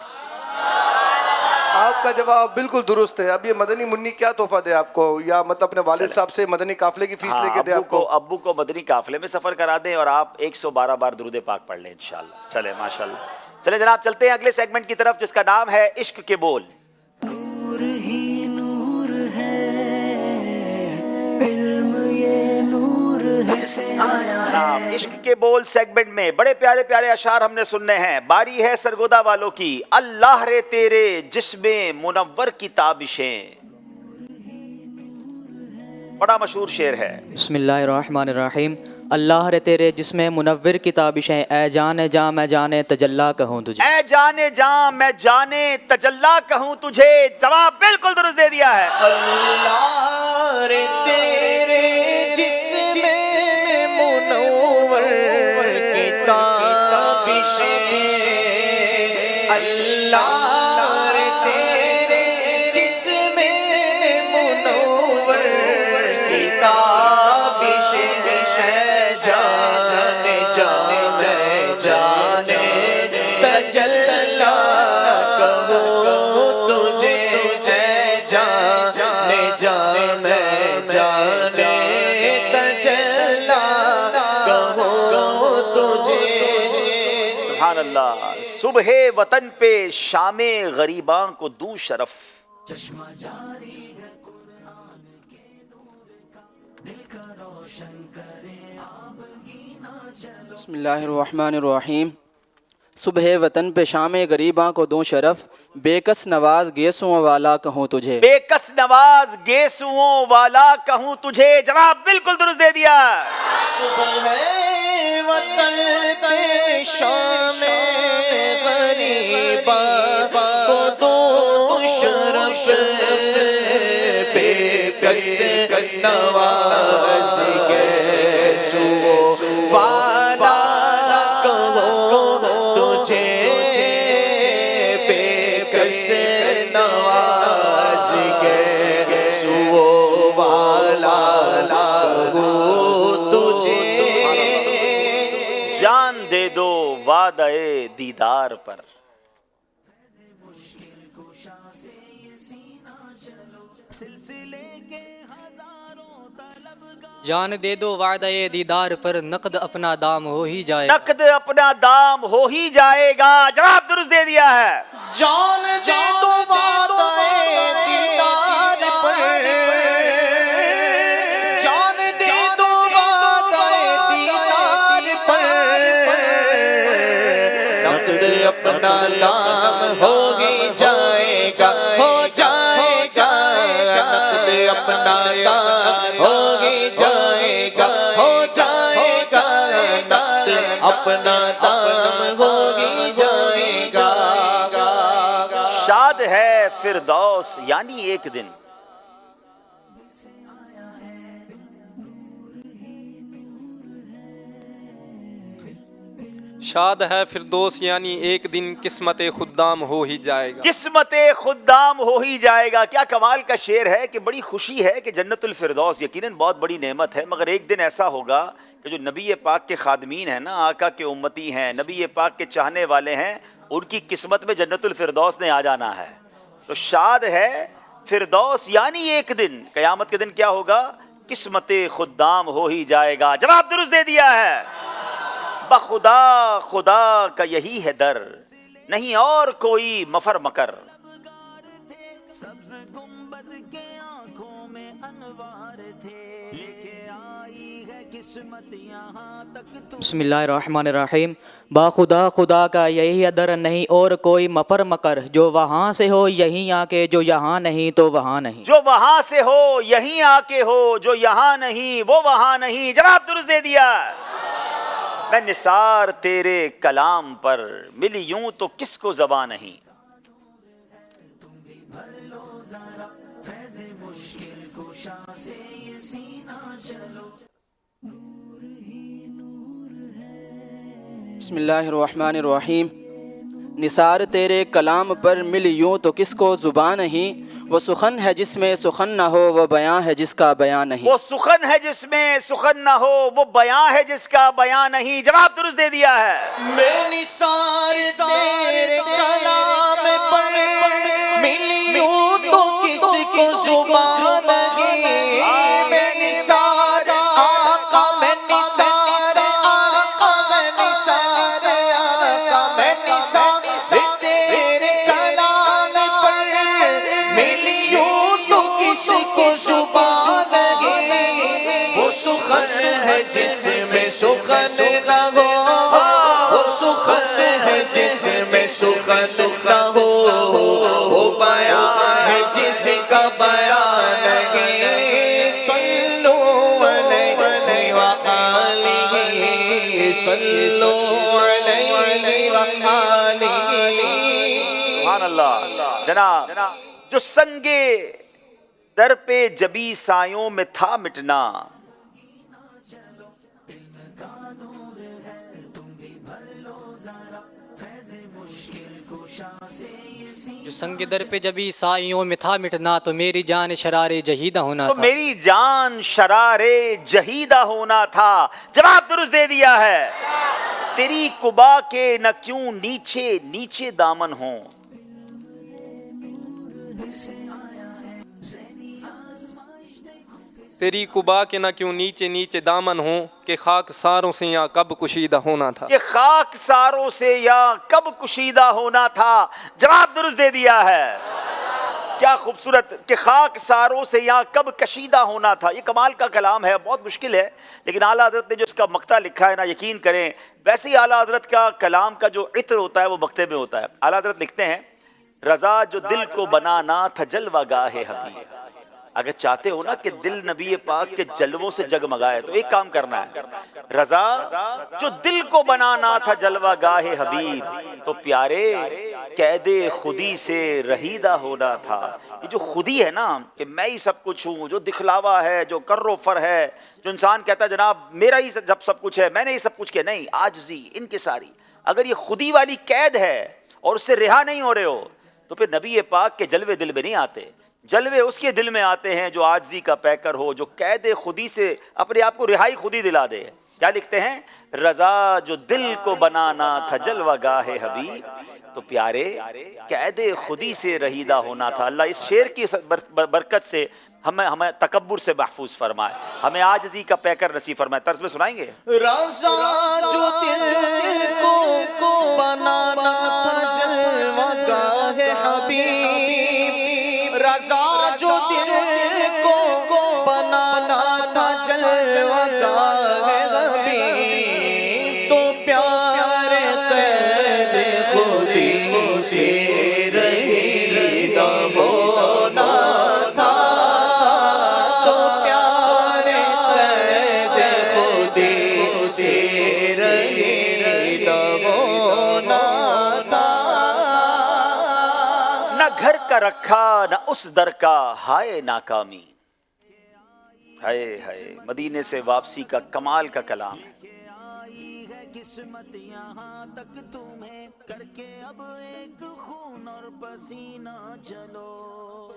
آپ کا جواب بالکل درست ہے. اب یہ مدنی منی کیا تحفہ دے آپ کو، یا مطلب اپنے والد صاحب سے مدنی قافلے کی فیس لے کے دے آپ کو؟ ابو کو مدنی قافلے میں سفر کرا دیں اور آپ 112 بار درود پاک پڑھ لیں انشاءاللہ. چلے ماشاءاللہ. چلے جناب چلتے ہیں اگلے سیگمنٹ کی طرف جس کا نام ہے عشق کے بول. نور ہی نور ہے، علم یہ نور ہے سے آیا ہے. عشق کے بول سیگمنٹ میں بڑے پیارے پیارے اشعار ہم نے سننے ہیں. باری ہے سرگودا والوں کی. اللہ رے تیرے جسم منور کی تابشیں، بڑا مشہور شعر ہے. بسم اللہ الرحمن الرحیم. اللہ رے تیرے جسم منور کی تابشیں، اے جان جاں میں جانے تجلا کہوں تجھے. اے جانے جاں میں جانے تجلا کہوں تجھے. جواب بالکل درست دے دیا ہے. اللہ رے تیرے جسم منور کی تابشیں، اللہ رے تیرے جسم منور کی تابشیں، جانے جانے جانے تجلا کہوں تجھے، جانے جانے جانے تجلا کہوں تجھے. سبحان اللہ. صبح وطن پہ شام غریباں کو دوں شرف. چشمہ جاری ہے قرآن کے نور کا، دل کا روشن کرے آبگینہ چلو. بسم اللہ الرحمن الرحیم. صبح وطن پہ شام غریباں کو دوں شرف، بے کس نواز گیسوں والا کہوں تجھے. بے کس نواز گیسوں والا کہوں تجھے. جواب بالکل درست دے دیا. صبح وطن پہ شام غریباں کو دوں شرف، بے کس نواز گیسوں والا کہوں تجھے، بے کس نواز گیسوں والا کہوں تجھے. جان دے دو وعدہ دیدار پر. جان دے دو وعدہ دیدار پر، نقد اپنا دام ہو ہی جائے. نقد اپنا دام ہو ہی جائے گا. جواب درست دے دیا ہے. جان دے دو وعدہ دیدار پر، جان دے نقد اپنا دام ہو ہی جائے گا، ہو جائے گا، نقد اپنا دام ہو ہی جائے گا، ہو جائے گا، نقد اپنا دام ہو ہی جائے گا۔ شاد ہے فردوس یعنی ایک دن، شاد ہے فردوس یعنی ایک دن قسمت خدام ہو ہی جائے گا، قسمت خدام ہو ہی جائے گا۔ کیا کمال کا شعر ہے کہ بڑی خوشی ہے کہ جنت الفردوس یقیناً بہت بڑی نعمت ہے، مگر ایک دن ایسا ہوگا کہ جو نبی پاک کے خادمین ہیں نا، آقا کے امتی ہیں، نبی پاک کے چاہنے والے ہیں، ان کی قسمت میں جنت الفردوس نے آ جانا ہے۔ تو شاد ہے فردوس یعنی ایک دن، قیامت کے دن کیا ہوگا؟ قسمت خدام ہو ہی جائے گا۔ جواب درست دے دیا ہے، بخدا خدا کا یہی ہے در، نہیں اور کوئی مفر مکر۔ سبز گنبد کے آنکھوں میں انوار تھے، لے کے آئی ہے قسمت یہاں تک تو۔ بسم اللہ الرحمن الرحیم۔ باخدا خدا کا یہی در، نہیں اور کوئی مفر مکر، جو وہاں سے ہو یہیں آ کے، جو یہاں نہیں تو وہاں نہیں۔ جو وہاں سے ہو یہیں آ کے ہو، جو یہاں نہیں وہ وہاں نہیں۔ جواب درست دے دیا۔ میں نثار تیرے کلام پر، ملی یوں تو کس کو زبان نہیں۔ بسم اللہ الرحمن الرحیم۔ نثار تیرے کلام پر مل یوں تو کس کو زبان نہیں، وہ سخن ہے جس میں سخن نہ ہو، وہ بیان ہے جس کا بیان نہیں۔ وہ سخن ہے جس میں سخن نہ ہو، وہ بیان ہے جس کا بیان نہیں۔ جواب درست دے دیا ہے۔ میں نثار تیرے کلام پر ملی یوں تو کس کو زبان نہیں، میں نثار آقا، میں نثار آقا، میں نثار آقا، میں نثار تیرے کلام پر ملی یوں تو کس کو زبان نہیں، وہ سخن ہے جس میں سخن نہ ہو، وہ سخن ہے جس میں سخن نہ ہو، وہ بیان ہے جس کا بیان نہیں۔ صلو علیہ وآلہ، صلو علیہ وآلہ۔ سبحان اللہ۔ جناب جو سنگے در پہ جبی سایوں میں تھا مٹنا، جو سنگ در پہ جبھی سائیوں میں تھا مٹنا، تو میری جان شرار جہیدہ ہونا تو تھا۔ میری جان شرار جہیدہ ہونا تھا۔ جواب درست دے دیا ہے۔ تیری قبا کے نہ کیوں نیچے نیچے دامن ہوں، تیری قبا کے نہ کیوں نیچے نیچے دامن ہوں، کہ خاک ساروں سے یہاں کب کشیدہ ہونا تھا۔ کہ خاک ساروں سے یا کب کشیدہ ہونا تھا۔ جواب درست دے دیا ہے۔ کیا خوبصورت، کہ خاک ساروں سے یا کب کشیدہ ہونا تھا۔ یہ کمال کا کلام ہے، بہت مشکل ہے، لیکن اعلیٰ حضرت نے جو اس کا مقطع لکھا ہے نا، یقین کریں ویسے ہی اعلیٰ حضرت کا کلام کا جو عطر ہوتا ہے وہ مقطع میں ہوتا ہے۔ اعلیٰ حضرت لکھتے ہیں، رضا جو دل کو بنانا تھا جلوہ گاہ حبیب۔ اگر چاہتے ہو نا کہ دل نبی پاک کے جلووں سے جگمگائے تو ایک کام کرنا ہے، رضا جو دل کو بنانا تھا جلوہ گاہ حبیب، تو پیارے قید خودی سے رہیدہ ہونا تھا۔ یہ جو خودی ہے نا، کہ میں ہی سب کچھ ہوں، جو دکھلاوا ہے، جو کر و فر ہے، جو انسان کہتا ہے جناب میرا ہی سب کچھ ہے، میں نے ہی سب کچھ کیا، نہیں، عاجزی انکساری، اگر یہ خودی والی قید ہے اور اس سے رہا نہیں ہو رہے ہو، تو پھر نبی پاک کے جلوے دل میں نہیں آتے۔ جلوے اس کے دل میں آتے ہیں جو عاجزی کا پیکر ہو، جو قید خودی سے اپنے آپ کو رہائی خودی دلا دے۔ کیا لکھتے ہیں؟ رضا جو دل کو بنانا تھا جلوہ گاہ حبیب، تو پیارے قید خودی سے رہیدہ ہونا تھا۔ اللہ اس شعر کی برکت سے ہمیں تکبر سے محفوظ فرمائے، ہمیں عاجزی کا پیکر نصیب فرمائے۔ طرز میں سنائیں گے، رضا جو دل کو بنانا تھا جلوہ گاہ حبیب، رضا جو دل کو بنانا تھا جلوہ گاہ حبیب، تو پیارے قید کا رکھا نہ اس در کا ہائے ناکامی. ہائے ہائے مدینے سے واپسی کا کمال کا کلام ہے. قسمت یہاں تک تمہیں کر کے اب ایک خون اور پسینہ چلو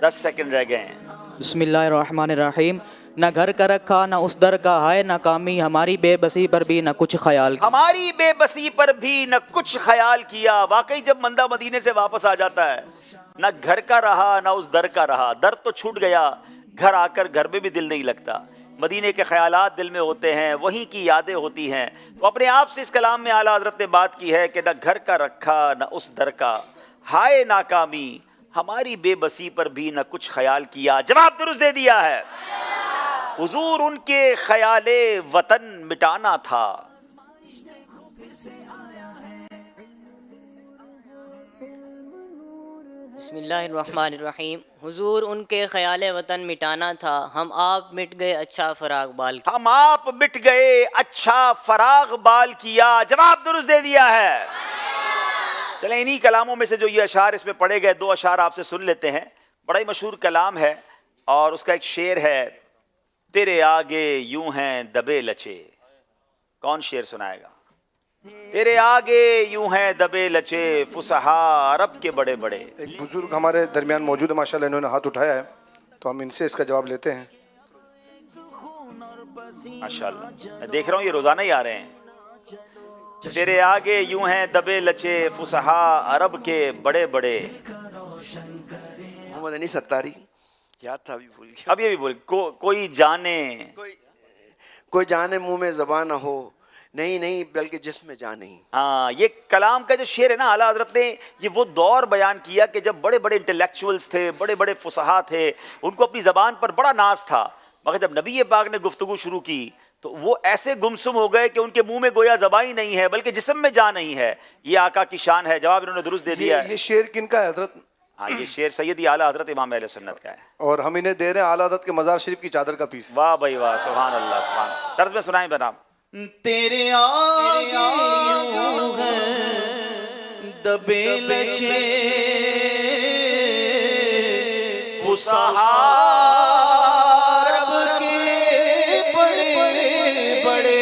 10 سیکنڈ رہ گئے ہیں. بسم اللہ الرحمن الرحیم. نہ گھر کا رکھا نہ اس در کا ہائے ناکامی، ہماری بے بسی پر بھی نہ کچھ خیال کیا. ہماری بے بسی پر بھی نہ کچھ خیال کیا. واقعی جب بندہ مدینے سے واپس آ جاتا ہے نہ گھر کا رہا نہ اس در کا رہا. در تو چھوٹ گیا، گھر آ کر گھر میں بھی دل نہیں لگتا. مدینے کے خیالات دل میں ہوتے ہیں، وہیں کی یادیں ہوتی ہیں. تو اپنے آپ سے اس کلام میں اعلیٰ حضرت نے بات کی ہے کہ نہ گھر کا رکھا نہ اس در کا ہائے ناکامی، ہماری بے بسی پر بھی نہ کچھ خیال کیا. جواب درست دے دیا ہے. حضور ان کے خیال وطن مٹانا تھا. بسم اللہ الرحمن الرحیم. حضور ان کے خیال وطن مٹانا تھا، ہم آپ مٹ گئے اچھا فراغ بال کیا. ہم آپ مٹ گئے اچھا فراغ بال کیا. جواب درست دے دیا ہے. چلیں انہی کلاموں میں سے جو یہ اشعار اس میں پڑھے گئے 2 اشعار آپ سے سن لیتے ہیں. بڑا ہی مشہور کلام ہے اور اس کا ایک شعر ہے، تیرے آگے یوں ہیں دبے لچے. کون شعر سنائے گا؟ تیرے آگے یوں ہیں دبے لچے فصحا عرب کے بڑے بڑے. ایک بزرگ ہمارے درمیان موجود ہے ماشاءاللہ، انہوں نے ہاتھ اٹھایا ہے تو ہم ان سے اس کا جواب لیتے ہیں. ماشاءاللہ میں دیکھ رہا ہوں یہ روزانہ ہی آ رہے ہیں. تیرے آگے یوں ہیں دبے لچے فصحا عرب کے بڑے بڑے. محمد انیس ستاری یاد تھا ابھی بھول گیا. اب یہ بھی بول کوئی جانے کوئی جانے منہ میں زبان نہ ہو، نہیں نہیں بلکہ جسم میں جان نہیں. ہاں یہ کلام کا جو شعر ہے نا اعلیٰ حضرت نے یہ وہ دور بیان کیا کہ جب بڑے بڑے انٹلیکچوئلز تھے، بڑے بڑے فصحا تھے، ان کو اپنی زبان پر بڑا ناز تھا، مگر جب نبی پاک نے گفتگو شروع کی تو وہ ایسے گمسم ہو گئے کہ ان کے منہ میں گویا زبان ہی نہیں ہے بلکہ جسم میں جان نہیں ہے. یہ آقا کی شان ہے. جواب انہوں نے درست دے دیا ہے. یہ شعر کن کا ہے حضرت؟ ہاں یہ شعر سیدی اعلیٰ حضرت امام اہل سنت کا ہے اور ہم انہیں دے رہے ہیں اعلیٰ حضرت کے مزار شریف کی چادر کا پیس. واہ بھائی واہ، سبحان اللہ سبحان اللہ. طرز میں سنائیں بنام. تیرے آگے یوں ہیں دبے لچے فصحا عرب کے بڑے بڑے.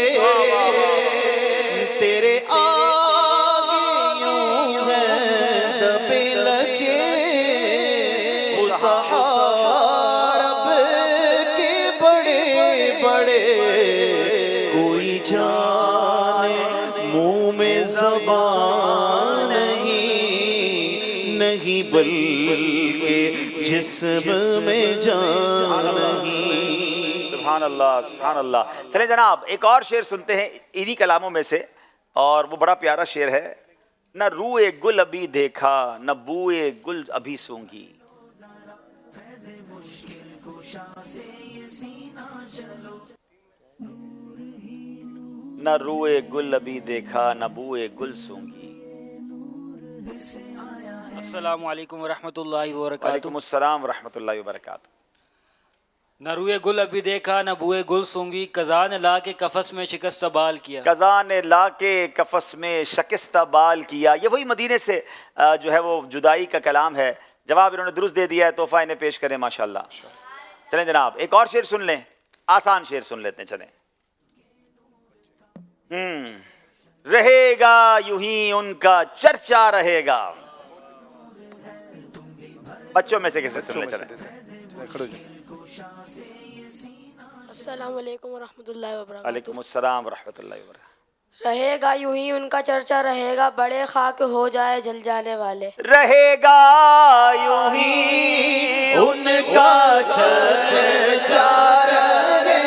تیرے آگے یوں ہیں دبے لچے فصحا عرب کے بڑے بڑے. کوئی جانے منہ میں زبان نہیں، نہیں بلکہ جسم میں جان نہیں. سبحان اللہ سبحان اللہ. چلیں جناب ایک اور شعر سنتے ہیں انہی کلاموں میں سے اور وہ بڑا پیارا شعر ہے. نہ روئے گل ابھی دیکھا نہ بوئے گل ابھی سونگی. نہ روئے گل ابھی دیکھا نہ بوئے گل سونگی. السلام علیکم ورحمۃ اللہ وبرکاتہ. وعلیکم السلام ورحمۃ اللہ وبرکاتہ. نہ روئے گل ابھی دیکھا نہ بوئے گل سونگی، قضا نے لا کے قفس میں شکستہ بال کیا. قضا نے لا کے قفس میں شکستہ بال کیا. یہ وہی مدینے سے جو ہے وہ جدائی کا کلام ہے. جواب انہوں نے درست دے دیا ہے. تحفہ انہیں پیش کریں ماشاءاللہ. چلیں جناب ایک اور شعر سن لیں، آسان شعر سن لیتے ہیں. چلیں. رہے گا یوں ہی ان کا چرچا رہے گا. بچوں میں سے کیسے سن لیں. چلیں. السلام علیکم ورحمۃ اللہ وبرکاتہ. وعلیکم السلام ورحمۃ اللہ وبرکاتہ. رہے گا یوں ہی ان کا چرچا رہے گا، بڑے خاک ہو جائے جل جانے والے. رہے گا یوں ہی ان کا چرچا رہے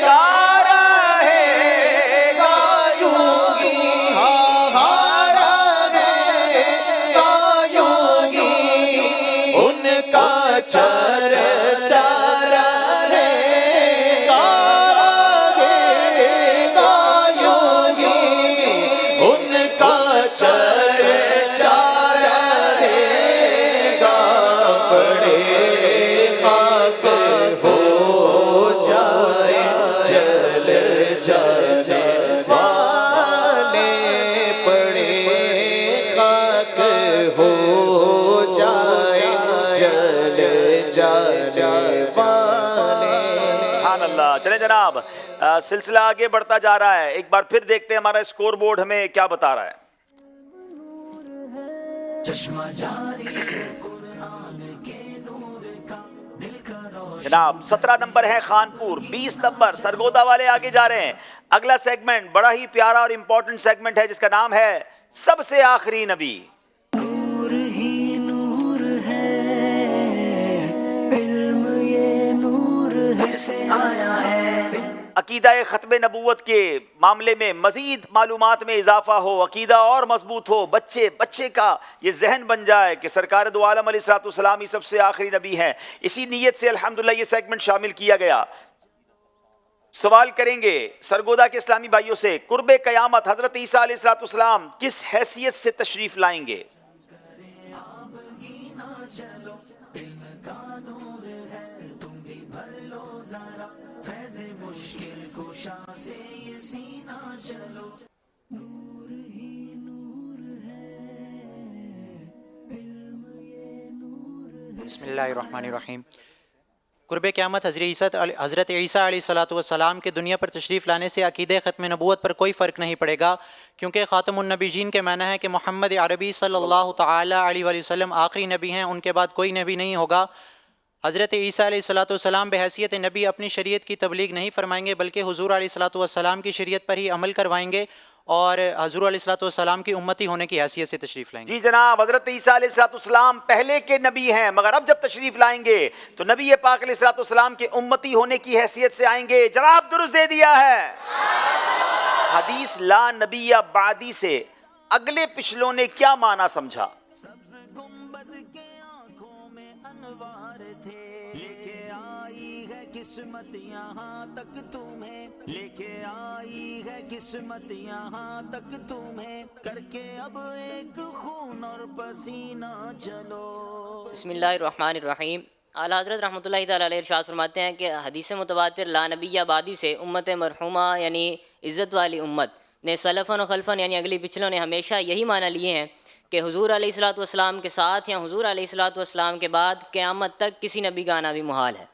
گا، رہے گا یوں ہی، ہاں رہے گا یوں ہی ان کا چرچا رہے گا، رہے گا یوں ہی ان کا چرچا رہے گا. بڑے خاک ہو جناب سلسلہ آگے بڑھتا جا رہا ہے. ایک بار پھر دیکھتے ہیں ہمارا اسکور بورڈ ہمیں کیا بتا رہا ہے. چشمہ جاری ہے قرآن کے نور کا دل کا روشن. جناب 17 نمبر ہے خانپور, 20 نمبر سرگودا والے آگے جا رہے ہیں. اگلا سیگمنٹ بڑا ہی پیارا اور امپورٹنٹ سیگمنٹ ہے جس کا نام ہے سب سے آخری نبی. نور ہی نور ہے, علم یہ نور ہے سے آیا ہے. عقیدہ ختم نبوت کے معاملے میں مزید معلومات میں اضافہ ہو, عقیدہ اور مضبوط ہو, بچے کا یہ ذہن بن جائے کہ سرکار دو عالم علیہ الصلوۃ والسلام ہی سب سے آخری نبی ہیں. اسی نیت سے الحمدللہ یہ سیگمنٹ شامل کیا گیا. سوال کریں گے سرگودا کے اسلامی بھائیوں سے, قرب قیامت حضرت عیسیٰ علیہ الصلوۃ والسلام کس حیثیت سے تشریف لائیں گے؟ بسم اللہ الرحمن الرحیم. قرب قیامت حضرت عیسیٰ علیہ الصلوۃ والسلام کے دنیا پر تشریف لانے سے عقیدہ ختم نبوت پر کوئی فرق نہیں پڑے گا, کیونکہ خاتم النبیین کے معنی ہے کہ محمد عربی صلی اللہ تعالی علیہ وآلہ وسلم آخری نبی ہیں, ان کے بعد کوئی نبی نہیں ہوگا. حضرت عیسیٰ علیہ الصلوۃ والسلام بحیثیت نبی اپنی شریعت کی تبلیغ نہیں فرمائیں گے, بلکہ حضور علیہ الصلوۃ والسلام کی شریعت پر ہی عمل کروائیں گے اور حضور علیہ الصلوۃ والسلام کی امتی ہونے کی حیثیت سے تشریف لائیں گے. جی جناب, حضرت عیسیٰ علیہ الصلوۃ والسلام پہلے کے نبی ہیں, مگر اب جب تشریف لائیں گے تو نبی پاک علیہ الصلوۃ والسلام کے امتی ہونے کی حیثیت سے آئیں گے. جواب درست دے دیا ہے. حدیث لا نبی بعدی سے اگلے پچھلوں نے کیا معنی سمجھا؟ سبز گنبد کے آنکھوں میں انوار تھے, لے کے آئی ہے قسمت یہاں تک تمہیں, لے کے آئی ہے قسمت یہاں تک تمہیں, کر کے اب ایک خون اور پسینہ چلو. بسم اللہ الرحمن الرحیم. اعلیٰ حضرت رحمۃ اللہ تعالیٰ علیہ ارشاد فرماتے ہیں کہ حدیث متواتر لا نبی آبادی سے امت مرحومہ یعنی عزت والی امت نے سلفن و خلفن یعنی اگلی پچھلوں نے ہمیشہ یہی معنی لیے ہیں کہ حضور علیہ الصلوۃ والسلام کے ساتھ یا حضور علیہ الصلوۃ والسلام کے بعد قیامت تک کسی نبی کا آنا بھی محال ہے.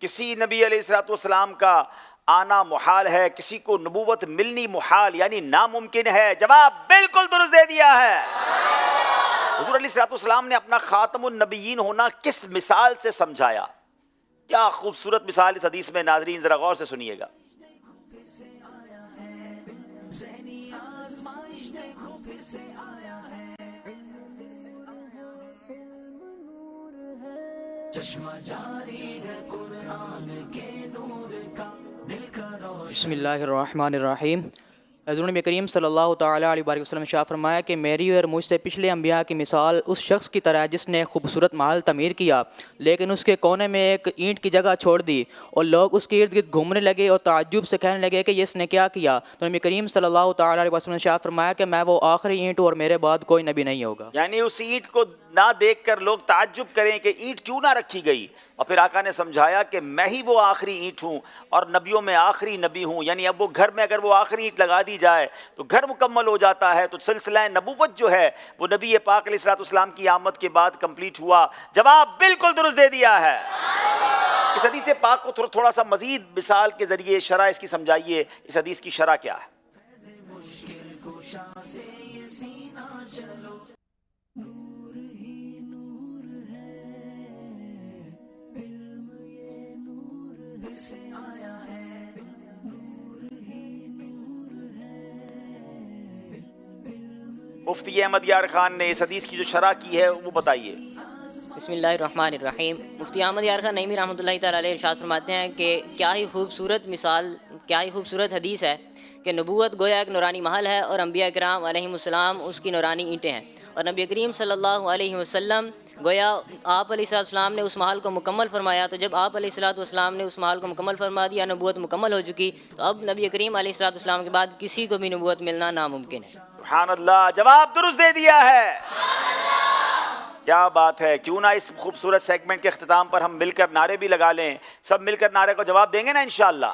کسی نبی علیہ الصلوۃ والسلام کا آنا محال ہے, کسی کو نبوت ملنی محال یعنی ناممکن ہے. جواب بالکل درست دے دیا ہے. حضور علیہ الصلوۃ والسلام نے اپنا خاتم النبیین ہونا کس مثال سے سمجھایا؟ کیا خوبصورت مثال اس حدیث میں, ناظرین ذرا غور سے سنیے گا. چشمہ جاری ہے قرآن کے نور کا دل کا روشن. بسم اللہ الرحمن الرحیم. حضور نبی کریم صلی اللہ تعالیٰ علیہ وآلہ وسلم نے شاہ فرمایا کہ میری اور مجھ سے پچھلے انبیاء کی مثال اس شخص کی طرح ہے جس نے خوبصورت محل تعمیر کیا لیکن اس کے کونے میں ایک اینٹ کی جگہ چھوڑ دی اور لوگ اس کے ارد گرد گھومنے لگے اور تعجب سے کہنے لگے کہ یہ اس نے کیا کیا. تو نبی کریم صلی اللہ تعالیٰ علیہ وسلم نے شاہ فرمایا کہ میں وہ آخری اینٹ ہوں اور میرے بعد کوئی نبی نہیں ہوگا. یعنی اس اینٹ کو نہ دیکھ کر لوگ تعجب کریں کہ اینٹ کیوں نہ رکھی گئی, اور پھر آقا نے سمجھایا کہ میں ہی وہ آخری اینٹ ہوں اور نبیوں میں آخری نبی ہوں. یعنی اب وہ گھر میں اگر وہ آخری اینٹ لگا دی جائے تو گھر مکمل ہو جاتا ہے. تو سلسلہ نبوت جو ہے وہ نبی پاک علیہ الصلوۃ والسلام کی آمد کے بعد کمپلیٹ ہوا. جواب بالکل درست دے دیا ہے. اس حدیث پاک کو تھوڑا سا مزید مثال کے ذریعے شرح اس کی سمجھائیے. اس حدیث کی شرح کیا ہے؟ مفتی احمد یار خان نے اس حدیث کی جو شرح کی ہے وہ بتائیے. بسم اللہ الرحمن الرحیم. مفتی احمد یار خان نعیمی رحمۃ اللہ تعالیٰ علیہ ارشاد فرماتے ہیں کہ کیا ہی خوبصورت مثال, کیا ہی خوبصورت حدیث ہے کہ نبوت گویا ایک نورانی محل ہے اور انبیاء کرام علیہم السلام اس کی نورانی اینٹیں ہیں, اور نبی کریم صلی اللہ علیہ وسلم گویا آپ علیہ السلام نے اس محل کو مکمل فرمایا. تو جب آپ علیہ السلام نے اس محل کو مکمل فرما دیا, نبوت مکمل ہو چکی, تو اب نبی کریم علیہ السلام کے بعد کسی کو بھی نبوت ملنا ناممکن ہے. سبحان اللہ. جواب درست دے دیا ہے. کیا بات ہے. کیوں نہ اس خوبصورت سیگمنٹ کے اختتام پر ہم مل کر نعرے بھی لگا لیں. سب مل کر نعرے کو جواب دیں گے نا انشاءاللہ.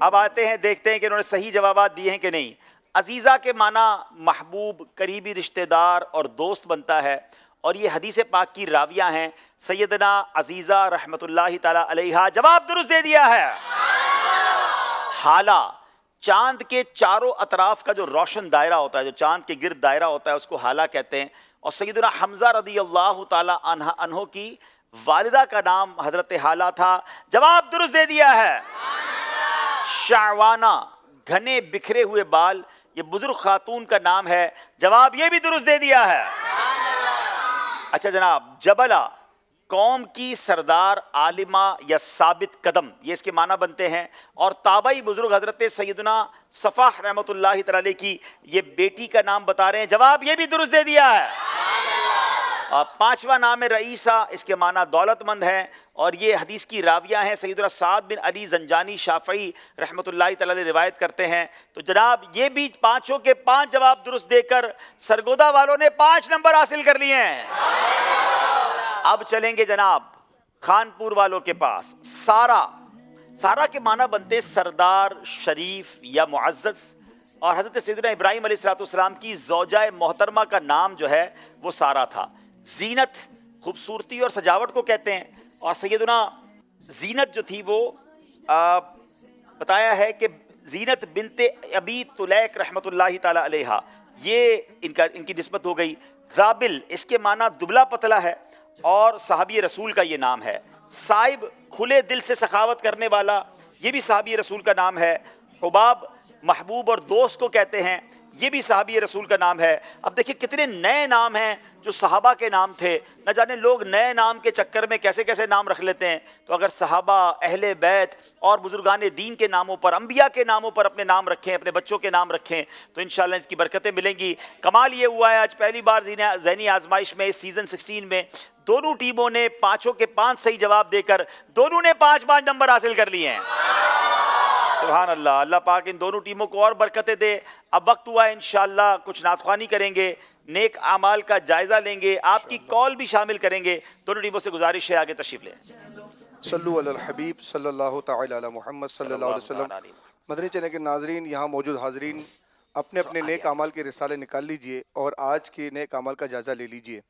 اب آتے ہیں دیکھتے ہیں کہ انہوں نے صحیح جوابات دیے ہیں کہ نہیں. عزیزہ کے معنی محبوب، قریبی رشتہ دار اور دوست بنتا ہے، اور یہ حدیث پاک کی راویہ ہیں سیدنا عزیزہ رحمۃ اللہ تعالی علیہا. جواب درست دے دیا ہے. حالہ، چاند کے چاروں اطراف کا جو روشن دائرہ ہوتا ہے، جو چاند کے گرد دائرہ ہوتا ہے، اس کو حالہ کہتے ہیں. اور سیدنا حمزہ رضی اللہ تعالی عنہ کی والدہ کا نام حضرت حالہ تھا. جواب درست دے دیا ہے. شعوانہ، گھنے بکھرے ہوئے بال، یہ بزرگ خاتون کا نام ہے. جواب یہ بھی درست دے دیا ہے. اچھا جناب، جبلہ، قوم کی سردار، عالمہ یا ثابت قدم، یہ اس کے معنی بنتے ہیں. اور تابعی بزرگ حضرت سیدنا صفح رحمۃ اللہ تعالی کی یہ بیٹی کا نام بتا رہے ہیں. جواب یہ بھی درست دے دیا ہے. اور پانچواں نام ہے رئیسہ، اس کے معنی دولت مند ہیں، اور یہ حدیث کی راویہ ہیں سیدنا سعد بن علی زنجانی شافعی رحمۃ اللہ تعالی علیہ روایت کرتے ہیں. تو جناب یہ بھی پانچوں کے پانچ جواب درست دے کر سرگودا والوں نے 5 نمبر حاصل کر لیے ہیں. اب چلیں گے جناب خانپور والوں کے پاس. سارا کے معنی بنتے سردار، شریف یا معزز، اور حضرت سیدنا ابراہیم علیہ السلام کی زوجہ محترمہ کا نام جو ہے وہ سارا تھا. زینت، خوبصورتی اور سجاوٹ کو کہتے ہیں، اور سیدنا زینت جو تھی وہ بتایا ہے کہ زینت بنت ابی طلیق رحمۃ اللہ تعالی علیہا، یہ ان کی نسبت ہو گئی. ذابل، اس کے معنی دبلا پتلا ہے، اور صحابی رسول کا یہ نام ہے. صائب، کھلے دل سے سخاوت کرنے والا، یہ بھی صحابی رسول کا نام ہے. حباب، محبوب اور دوست کو کہتے ہیں، یہ بھی صحابی رسول کا نام ہے. اب دیکھیں کتنے نئے نام ہیں جو صحابہ کے نام تھے. نہ جانے لوگ نئے نام کے چکر میں کیسے کیسے نام رکھ لیتے ہیں. تو اگر صحابہ، اہل بیت اور بزرگان دین کے ناموں پر، انبیاء کے ناموں پر اپنے نام رکھیں، اپنے بچوں کے نام رکھیں، تو انشاءاللہ اس کی برکتیں ملیں گی. کمال یہ ہوا ہے آج پہلی بار ذہنی آزمائش میں، اس سیزن 16 میں دونوں ٹیموں نے 5 کے 5 صحیح جواب دے کر دونوں نے 5 نمبر حاصل کر لیے ہیں. سبحان اللہ. اللہ پاک ان دونوں ٹیموں کو اور برکتیں دے. اب وقت ہوا ہے انشاءاللہ کچھ نعت خوانی کریں گے، نیک اعمال کا جائزہ لیں گے، آپ کی کال بھی شامل کریں گے. دونوں ٹیموں سے گزارش ہے آگے تشریف لیں. صلو علی الحبیب صلی اللہ تعالی علی محمد صلی اللہ علیہ وسلم. مدنی چینل کے ناظرین، یہاں موجود حاضرین اپنے اپنے نیک اعمال کے رسالے نکال لیجئے اور آج کے نیک اعمال کا جائزہ لے لیجئے.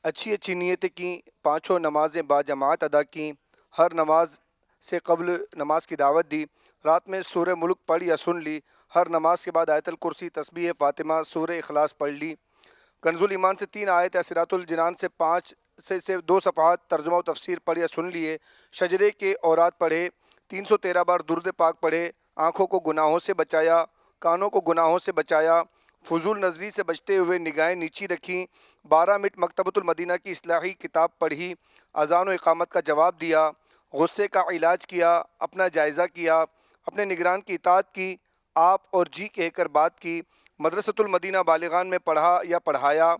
اچھی نیتیں کیں، 5 نمازیں با جماعت ادا کیں، ہر نماز سے قبل نماز کی دعوت دی، رات میں سورہ ملک پڑھ یا سن لی، ہر نماز کے بعد آیت الکرسی، تسبیح فاطمہ، سورہ اخلاص پڑھ لی، کنز الایمان سے 3 آیت، صراط الجنان سے 5 سے 2 صفحات ترجمہ و تفسیر پڑھ یا سن لیے، شجرے کے اوراد پڑھے، 313 بار درود پاک پڑھے، آنکھوں کو گناہوں سے بچایا، کانوں کو گناہوں سے بچایا، فضول نظری سے بچتے ہوئے نگاہیں نیچی رکھیں، 12 منٹ مکتبۃ المدینہ کی اصلاحی کتاب پڑھی، اذان و اقامت کا جواب دیا، غصے کا علاج کیا، اپنا جائزہ کیا، اپنے نگران کی اطاعت کی، آپ اور جی کہہ کر بات کی، مدرسۃ المدینہ بالغان میں پڑھا یا پڑھایا،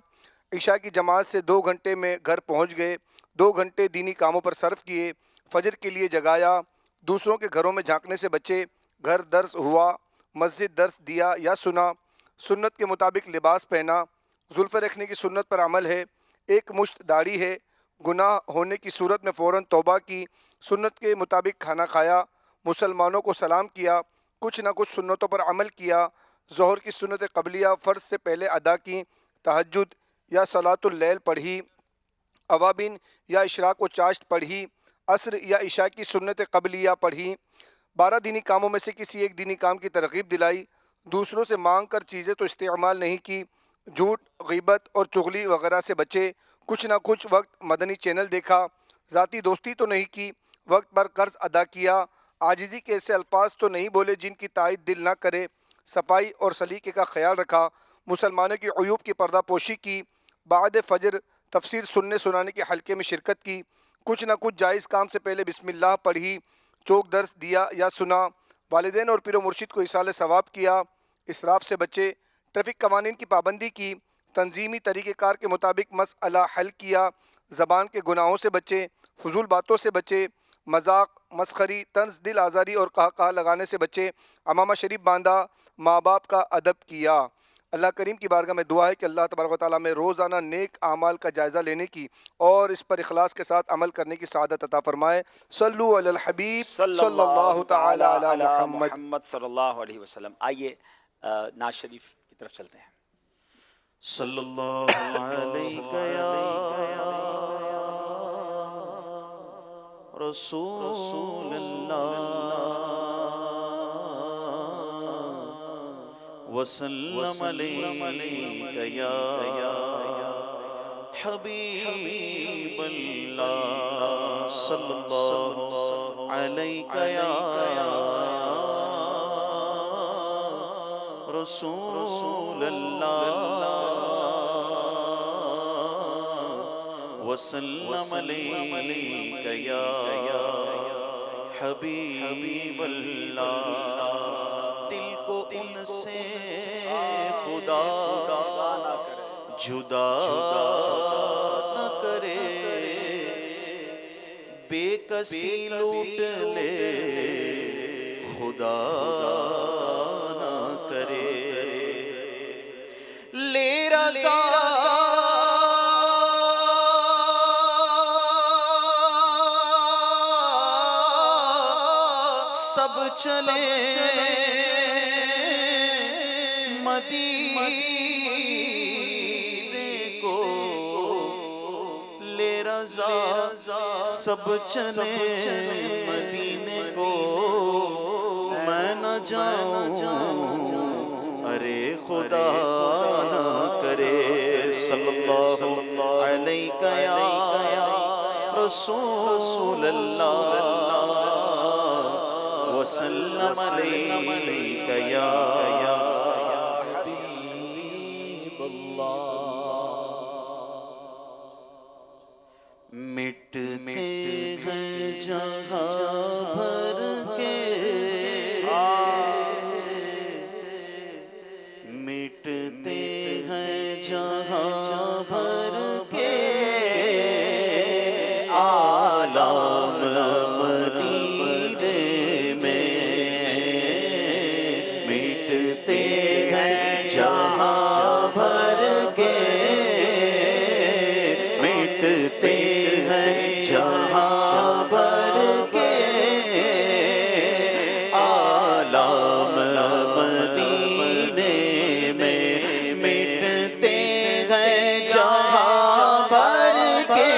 عشاء کی جماعت سے 2 گھنٹے میں گھر پہنچ گئے، 2 گھنٹے دینی کاموں پر صرف کیے، فجر کے لیے جگایا، دوسروں کے گھروں میں جھانکنے سے بچے، گھر درس ہوا، مسجد درس دیا یا سنا، سنت کے مطابق لباس پہنا، زلفیں رکھنے کی سنت پر عمل ہے، 1 مشت داڑھی ہے، گناہ ہونے کی صورت میں فوراً توبہ کی، سنت کے مطابق کھانا کھایا، مسلمانوں کو سلام کیا، کچھ نہ کچھ سنتوں پر عمل کیا، ظہر کی سنت قبلیہ فرض سے پہلے ادا کی، تہجد یا صلاۃ اللیل پڑھی، اوابین یا اشراق و چاشت پڑھی، عصر یا عشاء کی سنت قبلیہ پڑھی، 12 دینی کاموں میں سے کسی ایک دینی کام کی ترغیب دلائی، دوسروں سے مانگ کر چیزیں تو استعمال نہیں کی، جھوٹ، غیبت اور چغلی وغیرہ سے بچے، کچھ نہ کچھ وقت مدنی چینل دیکھا، ذاتی دوستی تو نہیں کی، وقت پر قرض ادا کیا، عاجزی کے ایسے الفاظ تو نہیں بولے جن کی تائید دل نہ کرے، صفائی اور سلیقے کا خیال رکھا، مسلمانوں کی عیوب کی پردہ پوشی کی، بعد فجر تفسیر سننے سنانے کے حلقے میں شرکت کی، کچھ نہ کچھ جائز کام سے پہلے بسم اللہ پڑھی، چوک درس دیا یا سنا، والدین اور پیر و مرشد کو ایصال ثواب کیا، اسراف سے بچے، ٹریفک قوانین کی پابندی کی، تنظیمی طریقہ کار کے مطابق مسئلہ حل کیا، زبان کے گناہوں سے بچے، فضول باتوں سے بچے، مذاق، مسخری، طنز، دل آزاری اور کہا لگانے سے بچے، امامہ شریف باندھا، ماں باپ کا ادب کیا، اللہ کریم کی بارگاہ میں دعا ہے کہ اللہ تبارک و تعالیٰ میں روزانہ نیک اعمال کا جائزہ لینے کی اور اس پر اخلاص کے ساتھ عمل کرنے کی سعادت عطا فرمائے. صلو علی الحبیب صلی اللہ تعالی علی محمد صلی اللہ علیہ وسلم. آئیے نعت شریف کی طرف چلتے ہیں. صلی اللہ علیہ رسول اللہ وسلم علیک یا حبیب اللہ صلی اللہ علیک یا رسول اللہ وسلم علیک یا حبیب اللہ. دل کو ان سے خدا جدا نہ کرے، بے کسی لوٹ لے خدا نہ کرے. لے رضا سب چلے مدینے کو، لے رضا سب چلے مدینے کو، میں نہ جاؤں ارے خدا نہ کرے. صلی اللہ علیہ یا رسول اللہ وسلم علیک یا حبیب اللہ. مٹتے ہیں جہاں بھر کے، مٹتے ہیں جہاں بھر کے آلام مدینے میں، مٹتے ہیں جہاں بھر کے، مٹتے ہیں جہاں بھر کے آلام مدینے میں، مٹتے ہیں جہاں بھر کے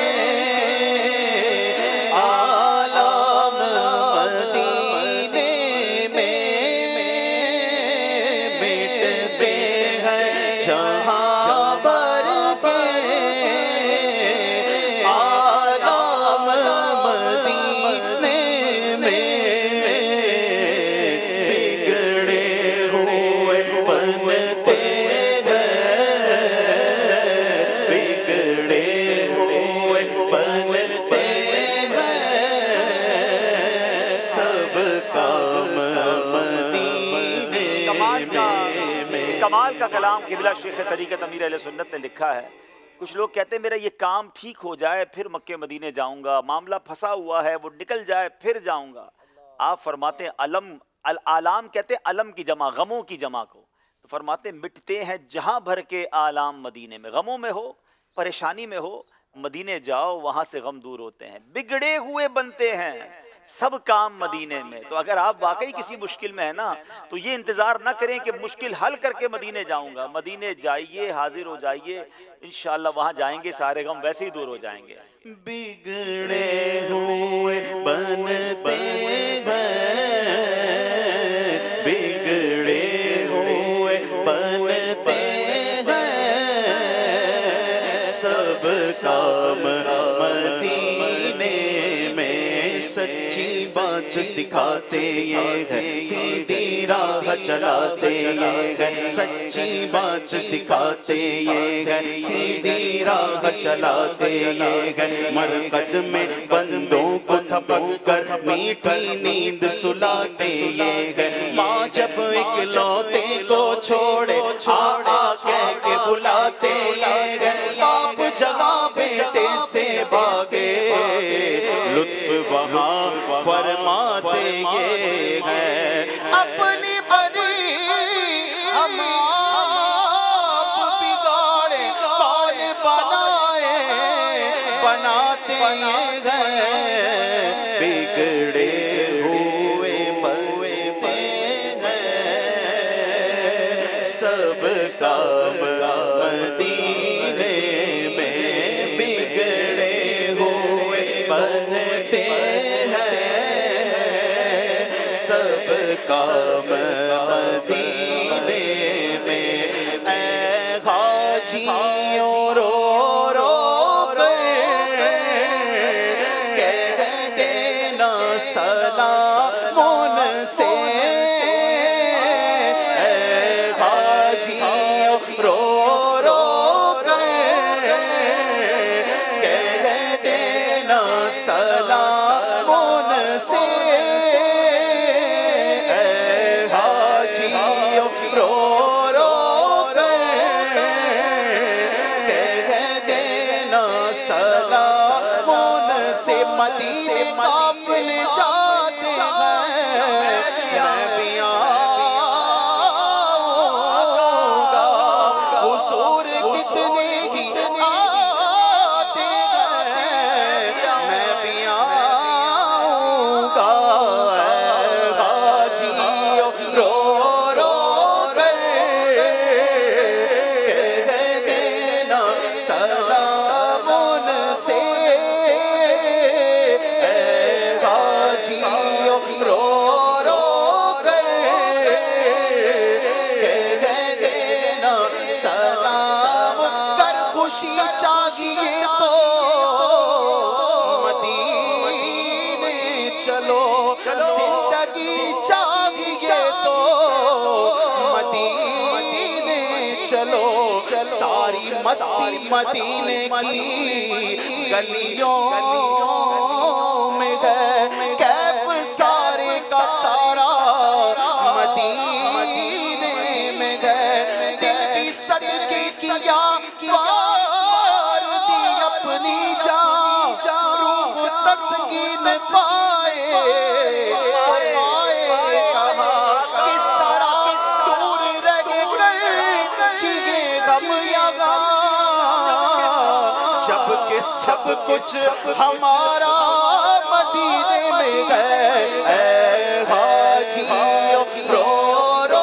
آلام مدینے میں، مٹتے ہیں جہاں بھر کے آلام مدینے میں، بگڑے ہوئے بنتے ہیں، بگڑے ہوئے بنتے ہیں، سب کام مدینے میں. کمال کا کلام قبلہ شیخ طریقت امیر اہل سنت نے لکھا ہے. کچھ لوگ کہتے ہیں میرا یہ کام ٹھیک ہو جائے پھر مکے مدینے جاؤں گا، معاملہ پھنسا ہوا ہے وہ نکل جائے پھر جاؤں گا. آپ فرماتے ہیں العالم کہتے ہیں علم کی جمع، غموں کی جمع کو، تو فرماتے ہیں مٹتے ہیں جہاں بھر کے آلام مدینے میں. غموں میں ہو، پریشانی میں ہو، مدینے جاؤ وہاں سے غم دور ہوتے ہیں. بگڑے ہوئے بنتے ہیں سب کام مدینے میں. تو اگر آپ واقعی کسی مشکل میں ہیں نا تو یہ انتظار نہ کریں کہ مشکل حل کر کے مدینے جاؤں گا. مدینے جائیے، حاضر ہو جائیے، انشاءاللہ وہاں جائیں گے سارے غم ویسے ہی دور ہو جائیں گے. بگڑے ہوئے بنتے ہیں، بگڑے ہوئے بنتے ہیں، سب کام مدینے میں. سچی بات سکھاتے یہ ہے، سیدھی راہ چلاتے یہ ہے، سچی بات سکھاتے یہ ہے، سیدھی راہ چلاتے یہ ہے. مرقد میں بندوں کو تھپک کر میٹھی نیند سلاتے یہ ہے. ماں جب اکلوتے کو چھوڑے آ کہہ کے بلاتے یہ ہے. باپ جگہ بیٹے سے بھاگے لطف وہاں فرماتے یہ ہے. اپنی بڑی ہماری بناتے ہیں بگڑے ہوئے بنتے ہیں سب کام مدینے میں بگڑے ہوئے بنتے ہیں سب کام مدینے میں اے حاجیوں رو رو کہہ دینا سلام ان سے اے حاجیوں رو رو کہہ دینا سلام ان سے اے حاجیوں رو رو سلام ان سے مدینے قافلے جاتے ہیں میں بھی آؤں گا حضور کتنے ہی آتے ہیں میں بھی آؤں گا حاجیوں رو رو کہہ دینا سلام ان سے اے حاجیوں رو رو کہہ دینا سلام کر خوشی چاہیے تو مدینے چلو زندگی چاہیے تو مدینے چلو ساری مستی مدینے کی گلیوں میں ہے کیف سارے کا سارا مدینے میں ہے دل بھی صدقے کیا وار دی اپنی جان روح تسکین پائے کہا کس طرح دور رہ کر جیے غم یہاں جب کہ سب کچھ ہمارا مدینے میں ہے اے حاجیوں رو رو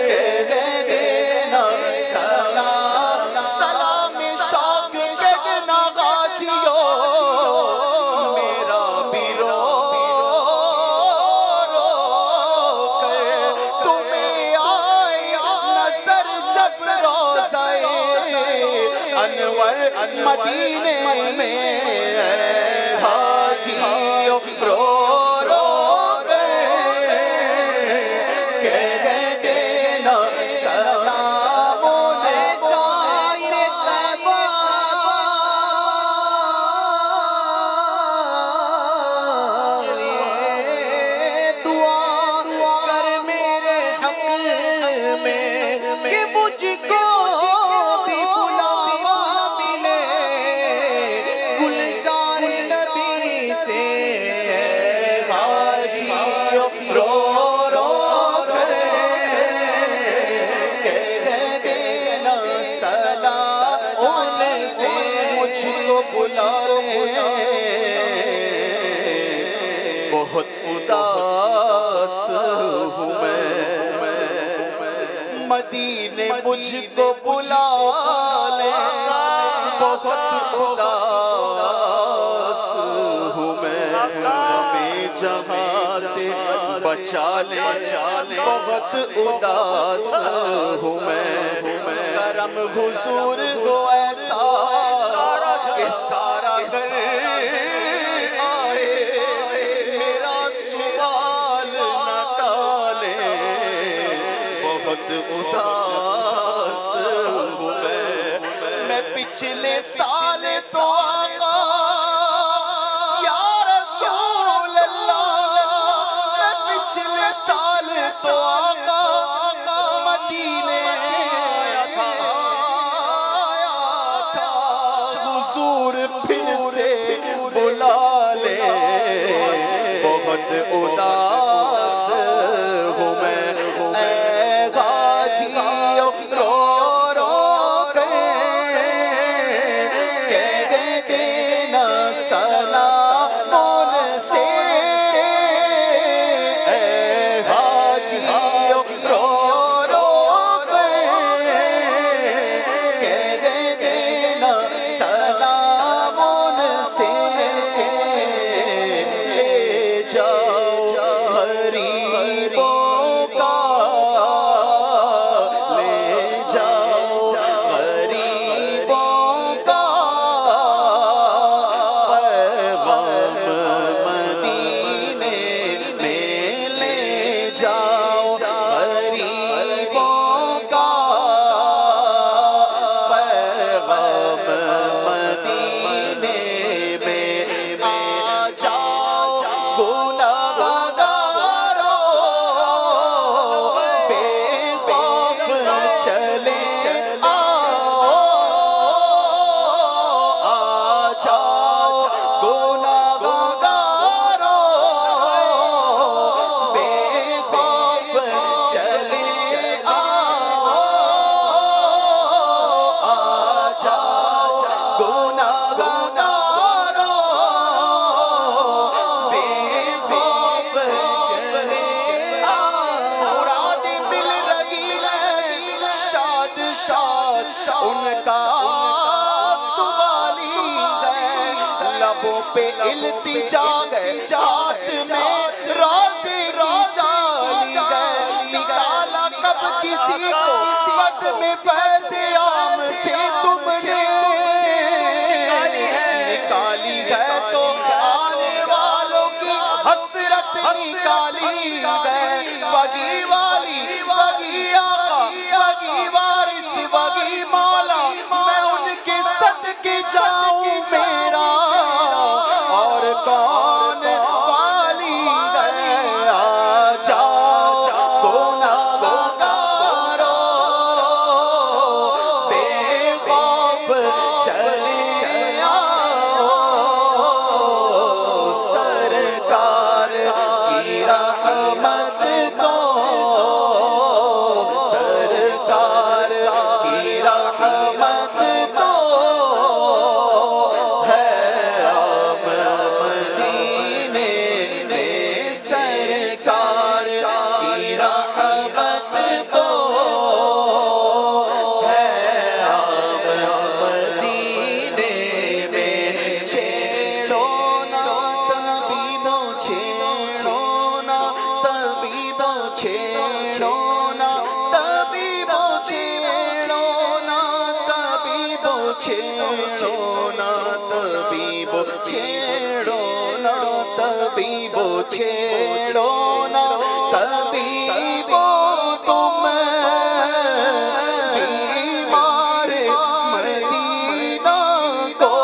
کہہ دینا سلام سلام شوق کہنا حاجیوں میرا بھی رو رو کر تمہیں آئے نظر جب روزہ انور مدینے میں حاجیوں رو رو کہہ دینا سلام ان سائر طیبہ دعا کر میرے حق میں کہ مجھ کو بھی بلاوا ملے گلزار نبی سے حاجیوں رو رو کہہ دینا سلام ان سے مجھ کو بلا لے بہت اداس ہوں میں مدینے مجھ کو بلا لے بہت اداس ہوں میں ہمیں جہاں سے بچا لے بہت اداس ہوں میں کرم حضور کو ایسا کہ سارا گھر آئے میرا سوال نہ ٹالے بہت اداس ہوں میں پچھلے سال تو آقا یا رسول اللہ میں پچھلے سال تو آقا مدینے آیا تھا حضور پھر سے بلا لے بہت اداس ہوں میں اے غاجیوں رو رو شاد ان کا سوالی ہے، لبوں پہ التجا ہے، ہاتھ میں راز کی جالی ہے، نکالا کب کسی کو بس میں فیض عام سے تم نے نکالی ہے، تو آنے والوں کی حسرت نکالی ہے، بگی والی بگی آقا بگی وارث بگی مولا، میں ان کے صدقے جاؤں میرا اور کون والی ہے، آ جاؤ دونا بگارو بے خوف چلے آؤ، سرکار کی رحمت تو سرکار کی رحمت تو ہے عام مدینے میں، سرکار کی رحمت تو ہے عام مدینے میں، چھیڑو نا طبیبو چھیڑو نا طبیبو چھیڑو نا طبیبو چھیڑو نا طبیبو چھیڑو نا طبیبو چھیڑو نا طبیبو چھیڑو نا طبیبو، تم بیمار مدینہ کو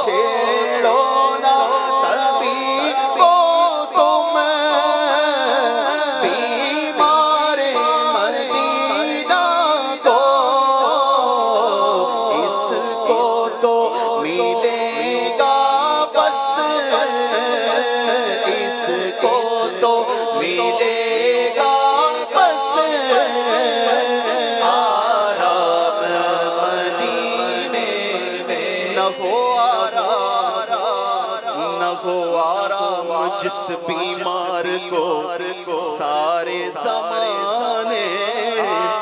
چھیڑو نا طبیبو، تم بیمار مدینہ کو، اس کو تو ملے گا بس، اس کو تو ملے گا بس آرام مدینے میں، نہ ہو آرام نہ ہو آرام جس بیمار کو سارے زمانے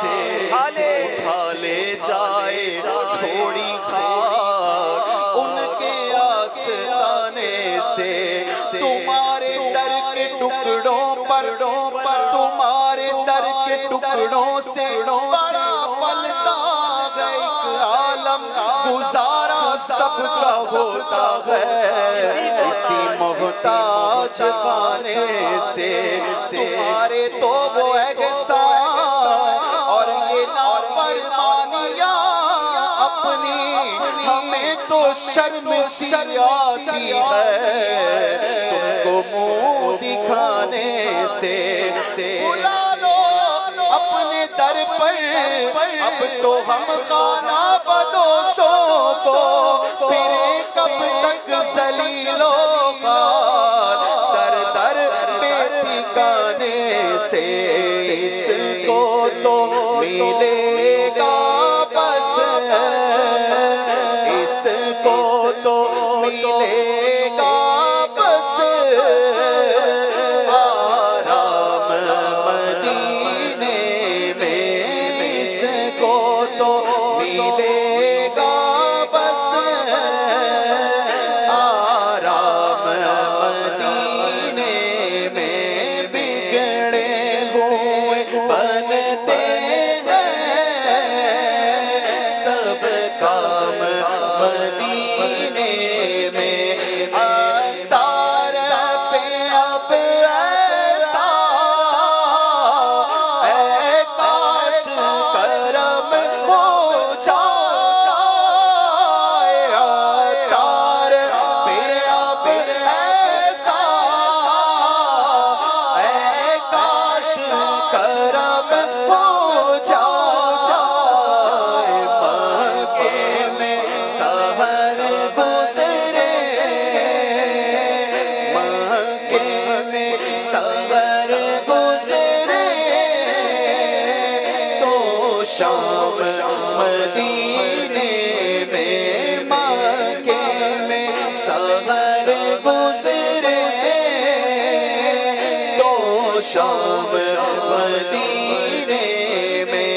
سے اٹھا لے جائے تھوڑی خاک ان کے آستانے سے، تمہارے در کے ٹکڑوں پر تمہارے در کے ٹکڑوں سے بڑا پلتا ہے ایک عالم، گزارا سب کا ہوتا ہے اسی محتاج خانے سے، تمہارے تو وہ احسان اور یہ نافرمانیاں اپنی ہمیں تو شرم سی آتی ہے، تم کو منہ دکھانے سے، بلا لو اپنے در پر اب تو ہم خانہ بدوشوں کو، پھریں کب تک ذلیل و خوار در در بے ٹھکانے سے، اس کو تو ملے گا بس، اس کو تو ملے گا بس آرام مدینے میں، اس کو تو ملے گا بس آرام مدینے میں، بگڑے ہوئے بنتے ہیں سب کام مدینے میں، اتار پہ اب ایسا اے کاش کرم ہو جائے، اتار پہ اب ایسا اے کاش کرم ہو جائے، مکے میں سحر گزرے، مکے میں سحر گزرے، تو شام مدینے میں، مکے میں سحر گزرے، تو شام مدینے میں،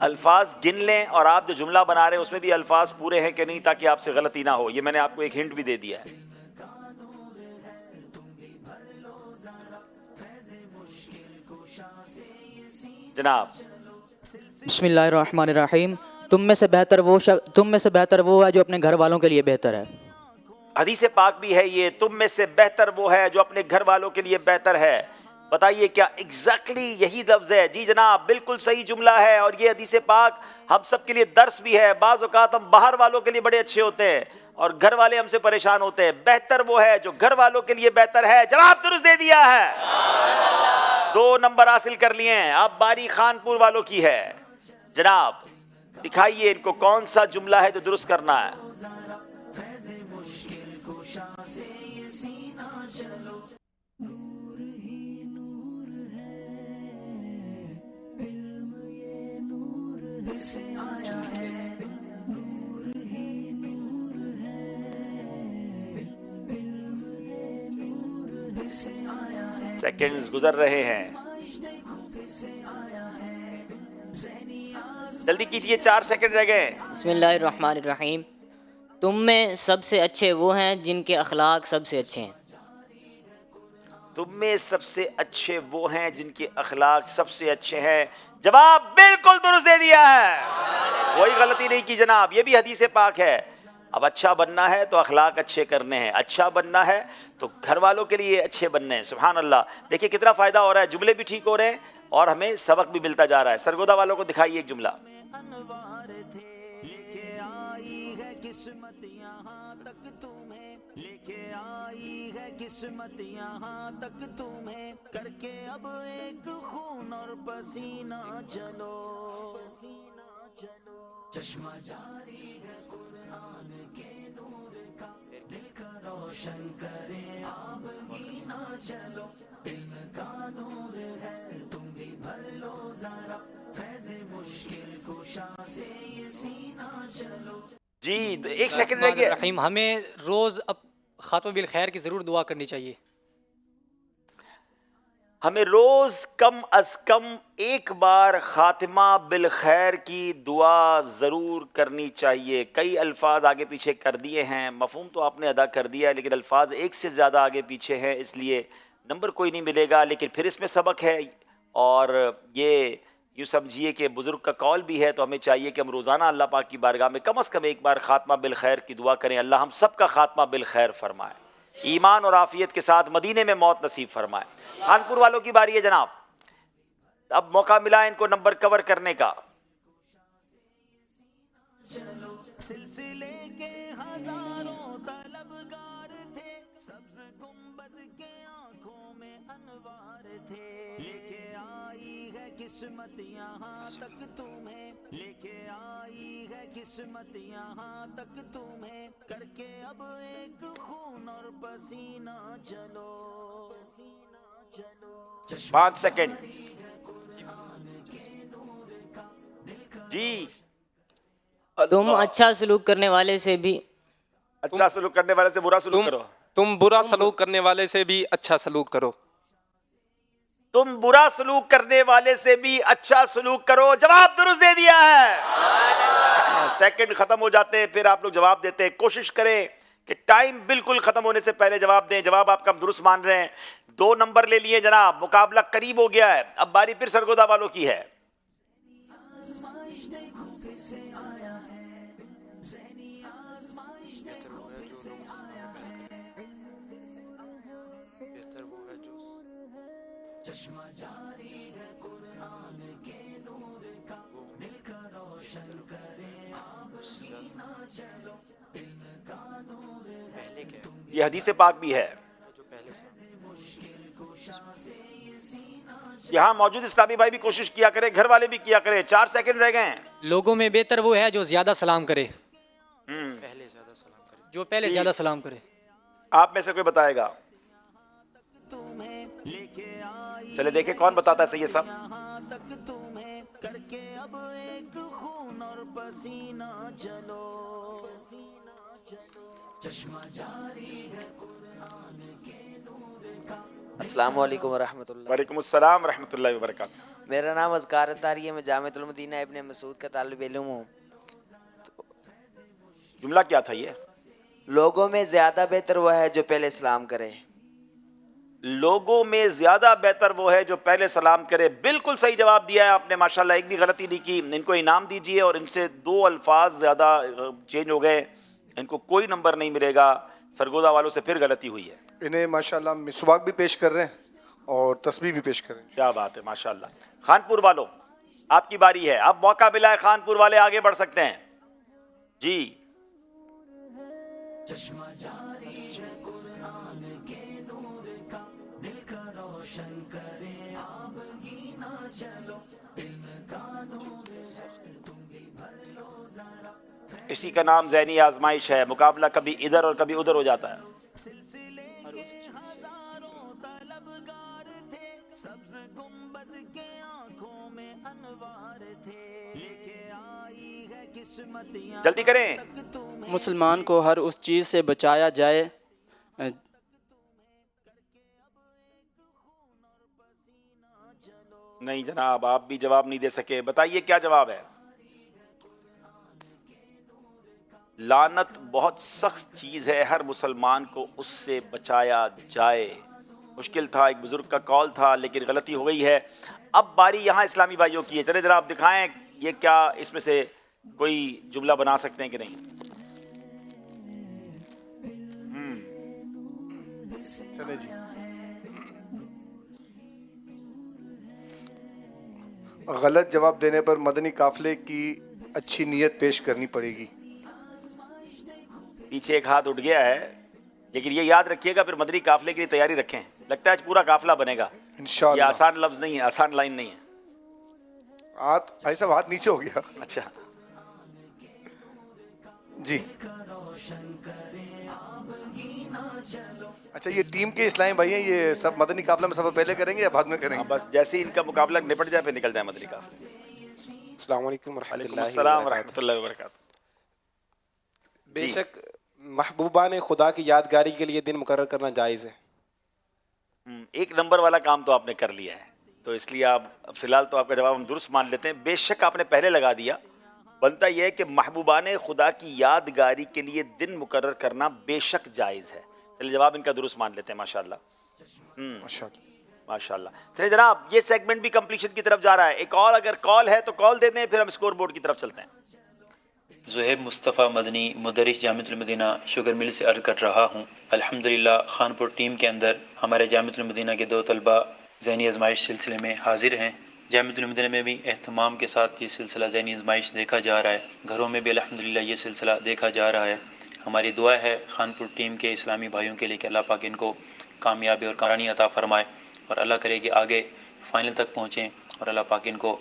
الفاظ گن لیں اور آپ جو جملہ بنا رہے ہیں اس میں بھی الفاظ پورے ہیں کہ نہیں، تاکہ آپ سے غلطی نہ ہو. یہ میں نے آپ کو ایک ہنٹ بھی دے دیا ہے. جناب بسم اللہ الرحمن الرحیم. تم میں سے بہتر وہ ہے جو اپنے گھر والوں کے لیے بہتر ہے. حدیث پاک بھی ہے یہ، تم میں سے بہتر وہ ہے جو اپنے گھر والوں کے لیے بہتر ہے. بتائیے کیا ایگزیکٹلی یہی لفظ ہے؟ جی جناب، بالکل صحیح جملہ ہے. اور یہ حدیث پاک ہم سب کے لیے درس بھی ہے. بعض اوقات ہم باہر والوں کے لیے بڑے اچھے ہوتے ہیں اور گھر والے ہم سے پریشان ہوتے ہیں. بہتر وہ ہے جو گھر والوں کے لیے بہتر ہے. جواب درست دے دیا ہے. 2 نمبر حاصل کر لیے ہیں. اب باری خان پور والوں کی ہے. جناب دکھائیے ان کو کون سا جملہ ہے جو درست کرنا ہے. سیکنڈز گزر رہے ہیں، جلدی کیجئے، 4 سیکنڈ رہ گئے. بسم اللہ الرحمن الرحیم. تم میں سب سے اچھے وہ ہیں جن کے اخلاق سب سے اچھے ہیں. تم میں سب سے اچھے وہ ہیں جن کے اخلاق سب سے اچھے ہیں. جواب بالکل درست دے دیا ہے، کوئی غلطی نہیں کی جناب. یہ بھی حدیث پاک ہے. اب اچھا بننا ہے تو اخلاق اچھے کرنے ہیں، اچھا بننا ہے تو گھر والوں کے لیے اچھے بننے ہیں. سبحان اللہ. دیکھیے کتنا فائدہ ہو رہا ہے، جملے بھی ٹھیک ہو رہے ہیں اور ہمیں سبق بھی ملتا جا رہا ہے. سرگودا والوں کو دکھائیے ایک جملہ. قسمت یہاں تک تمہیں لے کے آئی ہے، قسمت یہاں تک تمہیں کر کے اب ایک خون اور پسینہ چلو. چشمہ جاری ہے قرآن کے نور کا، دل کا روشن کرے آب گینا چلو. علم کا نور ہے تم بھی بھر لو ذرا، فیض مشکل کشا سے یہ سینہ چلو. جی 1 سیکنڈ رہ گیا. ہمیں روز خاتمہ بالخیر کی ضرور دعا کرنی چاہیے. ہمیں روز کم از کم ایک بار خاتمہ بالخیر کی دعا ضرور کرنی چاہیے. کئی الفاظ آگے پیچھے کر دیے ہیں، مفہوم تو آپ نے ادا کر دیا ہے، لیکن الفاظ ایک سے زیادہ آگے پیچھے ہیں، اس لیے نمبر کوئی نہیں ملے گا. لیکن پھر اس میں سبق ہے، اور یہ یوں سمجھیے کہ بزرگ کا قول بھی ہے. تو ہمیں چاہیے کہ ہم روزانہ اللہ پاک کی بارگاہ میں کم از کم ایک بار خاتمہ بالخیر کی دعا کریں. اللہ ہم سب کا خاتمہ بالخیر فرمائے، ایمان اور عافیت کے ساتھ مدینے میں موت نصیب فرمائے. خانپور والوں کی باری ہے جناب. اب موقع ملا ان کو نمبر کور کرنے کا. سلسلے کے ہزاروں طلبگار تھے، سبز گنبد کے آنکھوں میں انوار تھے. لے کے آئی ہے قسمت یہاں تک تمہیں، لے کے آئی ہے قسمت یہاں تک تمہیں کر کے اب ایک خون اور پسینہ چلو. 5 سیکنڈ. جی تم اچھا سلوک کرنے والے سے بھی اچھا سلوک کرنے والے سے برا سلوک کرو. تم برا سلوک کرنے والے سے بھی اچھا سلوک کرو. تم برا سلوک کرنے والے سے بھی اچھا سلوک کرو. جواب درست دے دیا ہے. سیکنڈ ختم ہو جاتے ہیں، پھر آپ لوگ جواب دیتے ہیں. کوشش کریں کہ ٹائم بالکل ختم ہونے سے پہلے جواب دیں. جواب آپ کا ہم درست مان رہے ہیں. 2 نمبر لے لیے جناب، مقابلہ قریب ہو گیا ہے. اب باری پھر سرگودا والوں کی ہے. چشمہ جاری ہے قرآن کے نور کا، دل کا روشن کرے آب گینا چلو. علم کا نور ہے یہ حدیث پاک بھی ہے. یہاں موجود اسلامی بھائی بھی کوشش کیا کرے، گھر والے بھی کیا کرے. 4 سیکنڈ رہ گئے ہیں. لوگوں میں بہتر وہ ہے جو زیادہ سلام کرے، جو پہلے زیادہ سلام کرے. آپ میں سے کوئی بتائے گا؟ چلے دیکھیں کون بتاتا ہے صحیح ہے. سب کر کے اب ایک خون اور پسینہ چلو. چشمہ جاری ہے قرآن کے نور کا. السلام علیکم ورحمۃ اللہ. وعلیکم السلام ورحمۃ اللہ وبرکاتہ. میرا نام اذکار اتاری ہے، میں جامعۃ المدینہ ابن مسعود کا طالب علم ہوں۔ جملہ کیا تھا یہ؟ لوگوں میں زیادہ بہتر وہ ہے جو پہلے سلام کرے۔ لوگوں میں زیادہ بہتر وہ ہے جو پہلے سلام کرے۔ بالکل صحیح جواب دیا ہے آپ نے، ماشاءاللہ، ایک بھی غلطی نہیں کی۔ ان کو انعام دیجئے، اور ان سے 2 الفاظ زیادہ چینج ہو گئے، ان کو کوئی نمبر نہیں ملے گا۔ سرگودا والوں سے پھر غلطی ہوئی ہے۔ انہیں ماشاءاللہ مسواک بھی پیش کر رہے ہیں اور تسبیح بھی پیش کر رہے ہیں۔ کیا بات ہے، ماشاءاللہ۔ خانپور والوں آپ کی باری ہے، اب موقع ملا ہے، خانپور والے آگے بڑھ سکتے ہیں جی۔ چشمہ جاری ہے قرآن کے نور کا، دل کا روشن کرے آب گینا چلو، علم کا نور ہے تم بھی بھر لو ذرا۔ اسی کا نام ذہنی آزمائش ہے، مقابلہ کبھی ادھر اور کبھی ادھر ہو جاتا ہے۔ سلسلے کے ہزاروں طلبگار تھے، سبز گنبد کے آنکھوں میں انوار تھے، لے کے آئی ہے قسمتیاں۔ جلدی کریں۔ مسلمان کو ہر اس چیز سے بچایا جائے نہیں جناب، آپ بھی جواب نہیں دے سکے، بتائیے کیا جواب ہے؟ لعنت بہت سخت چیز ہے، ہر مسلمان کو اس سے بچایا جائے۔ مشکل تھا، ایک بزرگ کا کال تھا، لیکن غلطی ہو گئی ہے۔ اب باری یہاں اسلامی بھائیوں کی ہے، چلے ذرا آپ دکھائیں یہ کیا اس میں سے کوئی جملہ بنا سکتے ہیں کہ نہیں؟ چلے جی۔ غلط جواب دینے پر مدنی قافلے کی اچھی نیت پیش کرنی پڑے گی۔ پیچھے ایک ہاتھ اٹھ گیا ہے، لیکن یہ یاد رکھیے گا پھر مدنی قافلے کے لیے تیاری رکھیں، لگتا ہے آج پورا قافلہ بنے گا۔ انشاءاللہ۔ یہ آسان لفظ نہیں ہے، آسان لائن نہیں ہے۔ ہاتھ بھائی صاحب، ہاتھ نیچے ہو گیا۔ اچھا جی، اچھا، یہ ٹیم کے اسلامی بھائی ہیں، یہ سب مدنی قافلہ میں سفر پہلے کریں گے یا بعد میں کریں گے؟ بس جیسے ہی ان کا مقابلہ نپٹ جائے پھر نکل جائے مدنی قافلے۔ السلام علیکم ورحمۃ وعلیکم اللہ السلام وبرکاتہ۔ ورحمۃ اللہ وبرکاتہ۔ بے شک محبوبان خدا کی یادگاری کے لیے دن مقرر کرنا جائز ہے۔ ایک نمبر والا کام تو آپ نے کر لیا ہے، تو اس لیے آپ فی الحال تو آپ کا جواب ہم درست مان لیتے ہیں۔ بے شک آپ نے پہلے لگا دیا، بنتا یہ ہے کہ محبوبان خدا کی یادگاری کے لیے دن مقرر کرنا بے شک جائز ہے۔ چلیے جواب ان کا درست مان لیتے ہیں، ماشاءاللہ ماشاءاللہ۔ چلیے جناب، یہ سیگمنٹ بھی کمپلیشن کی طرف جا رہا ہے۔ ایک اور اگر کال ہے تو کال دے دیں، پھر ہم اسکور بورڈ کی طرف چلتے ہیں۔ زہیب مصطفیٰ مدنی، مدرس جامعۃ المدینہ شوگر مل سے عرض کر رہا ہوں، الحمدللہ خانپور ٹیم کے اندر ہمارے جامعۃ المدینہ کے 2 طلبہ ذہنی آزمائش سلسلے میں حاضر ہیں۔ جامعۃ المدینہ میں بھی اہتمام کے ساتھ یہ سلسلہ ذہنی آزمائش دیکھا جا رہا ہے، گھروں میں بھی الحمدللہ یہ سلسلہ دیکھا جا رہا ہے۔ ہماری دعا ہے خانپور ٹیم کے اسلامی بھائیوں کے لیے کہ اللہ پاک ان کو کامیابی اور کارانی عطا فرمائے، اور اللہ کرے کہ آگے فائنل تک پہنچیں، اور اللہ پاک ان کو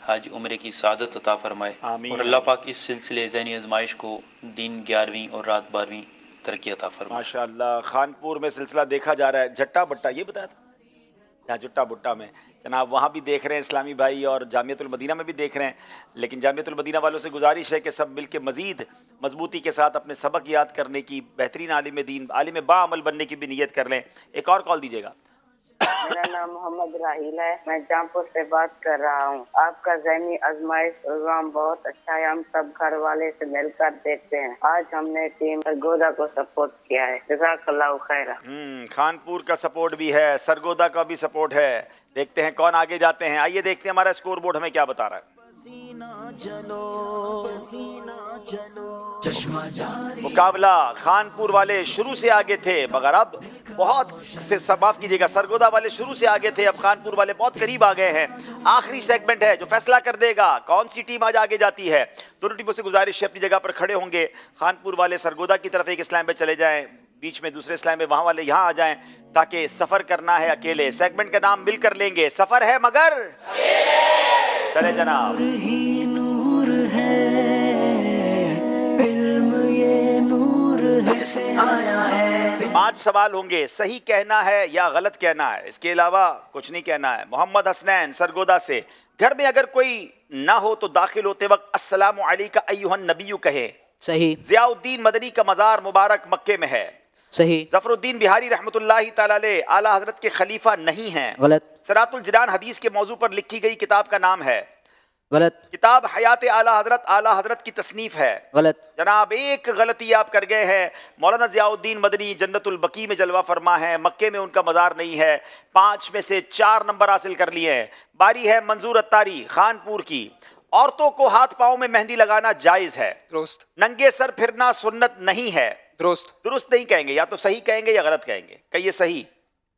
حج عمرے کی سعادت عطا فرمائے، اور اللہ پاک اس سلسلے ذہنی آزمائش کو دن 11ویں اور رات 12ویں ترقی عطا فرمائے۔ ماشاءاللہ، خانپور میں سلسلہ دیکھا جا رہا ہے۔ جھٹا بٹا یہ بتایا تھا یہاں جٹا بٹا میں جناب، وہاں بھی دیکھ رہے ہیں اسلامی بھائی، اور جامعۃ المدینہ میں بھی دیکھ رہے ہیں، لیکن جامعۃ المدینہ والوں سے گزارش ہے کہ سب مل کے مزید مضبوطی کے ساتھ اپنے سبق یاد کرنے کی، بہترین عالم دین، عالم با عمل بننے کی بھی نیت کر لیں۔ ایک اور کال دیجیے گا۔ میرا نام محمد راحیل ہے، میں جامپور سے بات کر رہا ہوں۔ آپ کا ذہنی آزمائش پروگرام بہت اچھا ہے، ہم سب گھر والے سے مل کر دیکھتے ہیں۔ آج ہم نے ٹیم سرگودا کو سپورٹ کیا ہے، جزاک اللہ خیر۔ خانپور کا سپورٹ بھی ہے، سرگودا کا بھی سپورٹ ہے، دیکھتے ہیں کون آگے جاتے ہیں۔ آئیے دیکھتے ہیں ہمارا اسکور بورڈ ہمیں کیا بتا رہا ہے۔ مقابلہ خانپور والے شروع سے آگے تھے، مگر اب بہت سے معاف کیجیے گا، سرگودا والے شروع سے آگے تھے، اب خانپور والے بہت قریب آ گئے ہیں۔ آخری سیگمنٹ ہے جو فیصلہ کر دے گا کون سی ٹیم آج آگے جاتی ہے۔ دونوں ٹیموں سے گزارش ہے اپنی جگہ پر کھڑے ہوں گے۔ خانپور والے سرگودا کی طرف ایک اسلام پہ چلے جائیں، بیچ میں دوسرے اسلام میں وہاں والے یہاں آ جائیں، تاکہ سفر کرنا ہے اکیلے۔ سیگمنٹ کا نام مل کر لیں گے، سفر ہے مگر چلے جناب۔ نور ہے علم، یہ نور سے آیا ہے۔ 5 سوال ہوں گے، صحیح کہنا ہے یا غلط کہنا ہے، اس کے علاوہ کچھ نہیں کہنا ہے۔ محمد حسنین سرگودا سے، گھر میں اگر کوئی نہ ہو تو داخل ہوتے وقت السلام علیکم ایھا النبی کہیں۔ صحیح۔ ضیاء الدین مدنی کا مزار مبارک مکے میں ہے۔ صحیح. ظفر الدین بہاری رحمۃ اللہ تعالی علیہ اعلیٰ حضرت کے خلیفہ نہیں ہیں. غلط. صراط الجنان حدیث کے موضوع پر لکھی گئی کتاب کا نام ہے. غلط. کتاب حیات اعلیٰ حضرت کی تصنیف ہے. غلط. جناب ایک غلطی آپ کر گئے ہیں. مولانا ضیاء الدین مدنی جنت البقیع میں جلوہ فرما ہے، مکے میں ان کا مزار نہیں ہے. 5 میں سے 4 نمبر حاصل کر لیے ہیں. باری ہے منظور اتاری خانپور کی. عورتوں کو ہاتھ پاؤں میں مہندی لگانا جائز ہے. درست. ننگے سر پھرنا سنت نہیں ہے. درست نہیں کہیں گے، یا تو صحیح کہیں گے یا غلط کہیں گے. کہیے صحیح.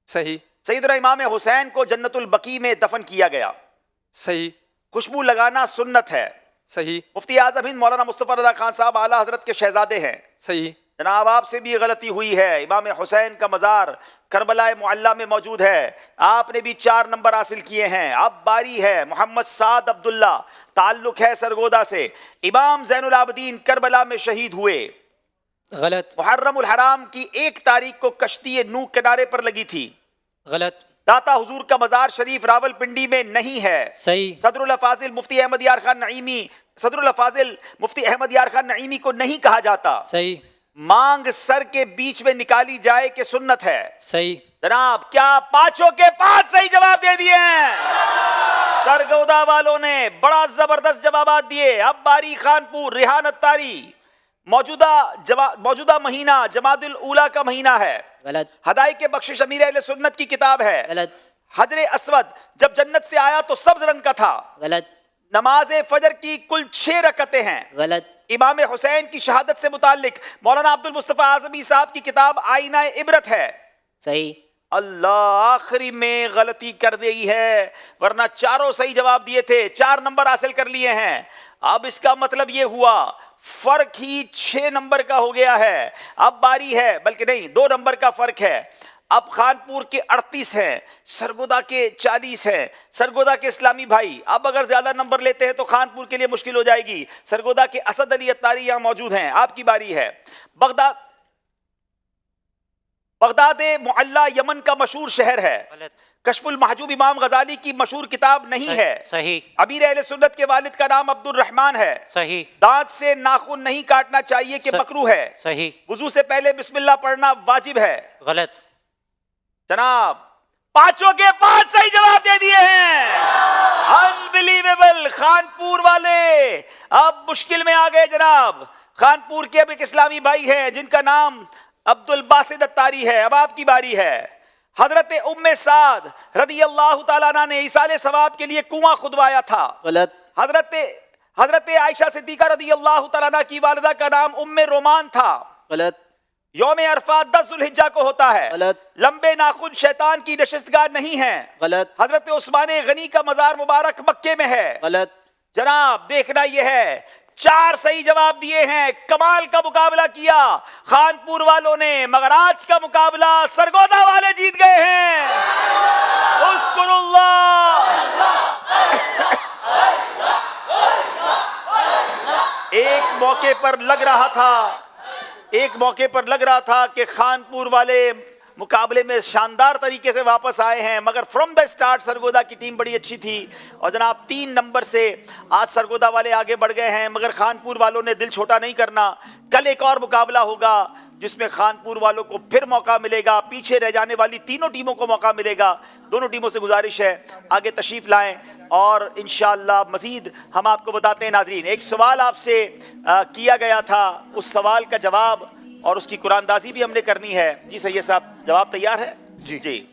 صحیح. سیدنا امام حسین کو جنت البقیع میں دفن کیا گیا. صحیح. خوشبو لگانا سنت ہے. صحیح. مفتی اعظم ہند مولانا مصطفیٰ رضا خان صاحب اعلیٰ حضرت کے شہزادے ہیں. صحیح. جناب آپ سے بھی غلطی ہوئی ہے. امام حسین کا مزار کربلا معلیٰ میں موجود ہے. آپ نے بھی 4 نمبر حاصل کیے ہیں. اب باری ہے محمد سعد عبداللہ، تعلق ہے سرگودا سے. امام زین العابدین کربلا میں شہید ہوئے. غلط. محرم الحرام کی 1 تاریخ کو کشتی نوح کنارے پر لگی تھی. غلط. داتا حضور کا مزار شریف راول پنڈی میں نہیں ہے. صحیح. صدر الافاضل مفتی احمد یار خان نعیمی، صدر الافاضل مفتی احمد یار خان نعیمی کو نہیں کہا جاتا. صحیح. مانگ سر کے بیچ میں نکالی جائے کہ سنت ہے. صحیح. جناب کیا 5 کے 5 صحیح جواب دے دیے ہیں؟ سرگودا والوں نے بڑا زبردست جوابات دیے. اب باری خانپور ریحان اتاری. موجودہ مہینہ جمادی الاولیٰ کا مہینہ ہے. غلط. ہدایت کے بخشش امیر اہل سنت کی کتاب ہے. غلط. حجر اسود جب جنت سے آیا تو سبز رنگ کا تھا. غلط. نماز فجر کی کل 6 رکعتیں ہیں. غلط. امام حسین کی شہادت سے متعلق مولانا عبد المصطفیٰ اعظمی صاحب کی کتاب آئینہ عبرت ہے. صحیح. اللہ آخری میں غلطی کر دی ہے، ورنہ 4 صحیح جواب دیے تھے، 4 نمبر حاصل کر لیے ہیں. اب اس کا مطلب یہ ہوا فرق ہی 6 نمبر کا ہو گیا ہے. اب باری ہے، بلکہ نہیں 2 نمبر کا فرق ہے. اب خانپور کے 38 ہیں، سرگودا کے 40 ہیں. سرگودا کے اسلامی بھائی اب اگر زیادہ نمبر لیتے ہیں تو خانپور کے لیے مشکل ہو جائے گی. سرگودا کے اسد علی اتاری یہاں موجود ہیں. آپ کی باری ہے. بغداد معلیٰ یمن کا مشہور شہر ہے. کشف المحجوب امام غزالی کی مشہور کتاب نہیں ہے. صحیح. امیر اہل سنت کے والد کا نام عبد الرحمن ہے. صحیح. دانت سے ناخن نہیں کاٹنا چاہیے کہ مکروہ ہے. صحیح. وضو سے پہلے بسم اللہ پڑھنا واجب ہے. غلط. جناب 5 کے 5 صحیح جواب دے دیے ہیں. انبلیویبل. خانپور والے اب مشکل میں آ گئے جناب. خانپور کے اب ایک اسلامی بھائی ہیں جن کا نام عبد الباسط اتاری ہے. اب آپ کی باری ہے. حضرت ام سعد رضی اللہ تعالیٰ عنہ نے ایصال ثواب کے لیے کنواں کھدوایا تھا. غلط. حضرت عائشہ صدیقہ رضی اللہ تعالیٰ عنہ کی والدہ کا نام ام رومان تھا. غلط. یوم عرفات 10 ذوالحجہ کو ہوتا ہے. غلط. لمبے ناخن شیطان کی نشستگاہ نہیں ہیں. غلط. حضرت عثمان غنی کا مزار مبارک مکے میں ہے. غلط. جناب دیکھنا یہ ہے 4 صحیح جواب دیے ہیں. کمال کا مقابلہ کیا خانپور والوں نے، مگر آج کا مقابلہ سرگودا والے جیت گئے ہیں. اذکر اللہ. ایک موقع پر لگ رہا تھا کہ خانپور والے مقابلے میں شاندار طریقے سے واپس آئے ہیں، مگر فرام دا سٹارٹ سرگودا کی ٹیم بڑی اچھی تھی اور جناب 3 نمبر سے آج سرگودا والے آگے بڑھ گئے ہیں. مگر خانپور والوں نے دل چھوٹا نہیں کرنا. کل ایک اور مقابلہ ہوگا جس میں خانپور والوں کو پھر موقع ملے گا. پیچھے رہ جانے والی تینوں ٹیموں کو موقع ملے گا. دونوں ٹیموں سے گزارش ہے آگے تشریف لائیں اور انشاءاللہ مزید ہم آپ کو بتاتے ہیں. ناظرین ایک سوال آپ سے کیا گیا تھا، اس سوال کا جواب اور اس کی قرآن دازی بھی ہم نے کرنی ہے. جی سید صاحب جواب تیار ہے؟ جی.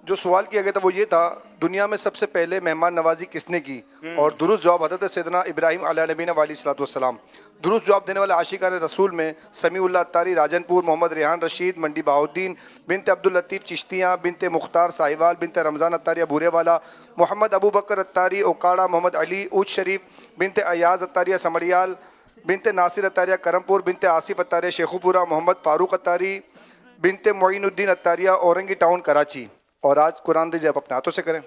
جو سوال کیا گیا تھا وہ یہ تھا دنیا میں سب سے پہلے مہمان نوازی کس نے کی، اور درست جواب حضرت سیدنا ابراہیم علیہ نبینا علیہ الصلوۃ والسلام. درست جواب دینے والے عاشقان رسول میں سمیع اللہ اتاری راجن پور، محمد ریحان رشید منڈی بہاؤدین، بنت عبداللطیف چشتیاں، بنت مختار ساہیوال، بنت رمضان اتاریہ بھورے والا، محمد ابو بکر اتاری اوکاڑا، محمد علی اوچ شریف، بنت ایاز اتاریہ سمڑیال، بنت ناصر اتاریہ کرمپور، بنت آصف اتاریہ شیخو پورہ، محمد فاروق اتاری، بنت معین الدین اتاریہ اورنگی ٹاؤن کراچی. اور آج قرآن دیجیے آپ اپنے ہاتھوں سے کریں.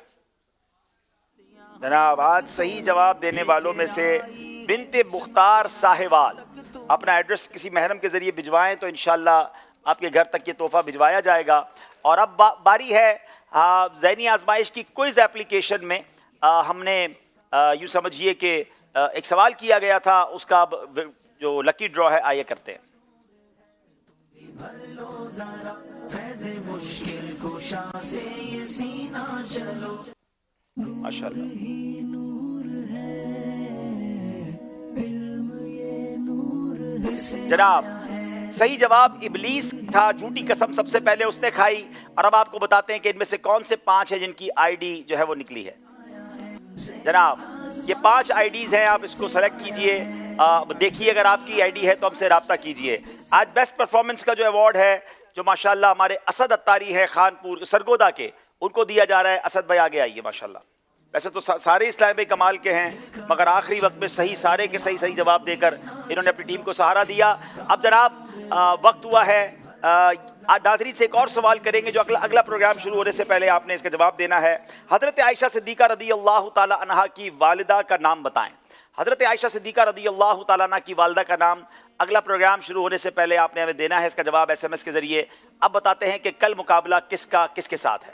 جناب آج صحیح جواب دینے والوں میں سے بنت مختار ساہیوال اپنا ایڈریس کسی محرم کے ذریعے بھجوائیں تو انشاءاللہ آپ کے گھر تک یہ تحفہ بھجوایا جائے گا. اور اب باری ہے ذہنی آزمائش کی کوئز اپلیکیشن میں ہم نے یوں سمجھیے کہ ایک سوال کیا گیا تھا، اس کا جو لکی ڈرا ہے آئیے کرتے ہیں. بھر لو ذرا فیض مشکل کشا سے یہ سینہ چلو. ماشاءاللہ. جناب صحیح جواب ابلیس تھا. جھوٹی قسم سب سے پہلے اس نے کھائی. اور اب آپ کو بتاتے ہیں کہ ان میں سے کون سے 5 ہیں جن کی آئی ڈی جو ہے وہ نکلی ہے. جناب یہ 5 آئی ڈیز ہیں, آپ اس کو سلیکٹ کیجئے. دیکھیے اگر آپ کی آئی ڈی ہے تو ہم سے رابطہ کیجئے. آج بیسٹ پرفارمنس کا جو ایوارڈ ہے جو ماشاءاللہ ہمارے اسد اتاری ہیں خانپور سرگودا کے, ان کو دیا جا رہا ہے. اسد بھائی آگے آئیے. ماشاءاللہ ویسے تو سارے اسلام بھائی کمال کے ہیں, مگر آخری وقت میں سارے کے صحیح جواب دے کر انہوں نے اپنی ٹیم کو سہارا دیا. اب جناب وقت ہوا ہے, ناظرین سے ایک اور سوال کریں گے جو اگلا پروگرام شروع ہونے سے پہلے آپ نے اس کا جواب دینا ہے. حضرت عائشہ صدیقہ رضی اللہ تعالی عنہا کی والدہ کا نام بتائیں. حضرت عائشہ صدیقہ رضی اللہ تعالی عنہ کی والدہ کا نام اگلا پروگرام شروع ہونے سے پہلے آپ نے ہمیں دینا ہے اس کا جواب SMS کے ذریعے. اب بتاتے ہیں کہ کل مقابلہ کس کے ساتھ ہے.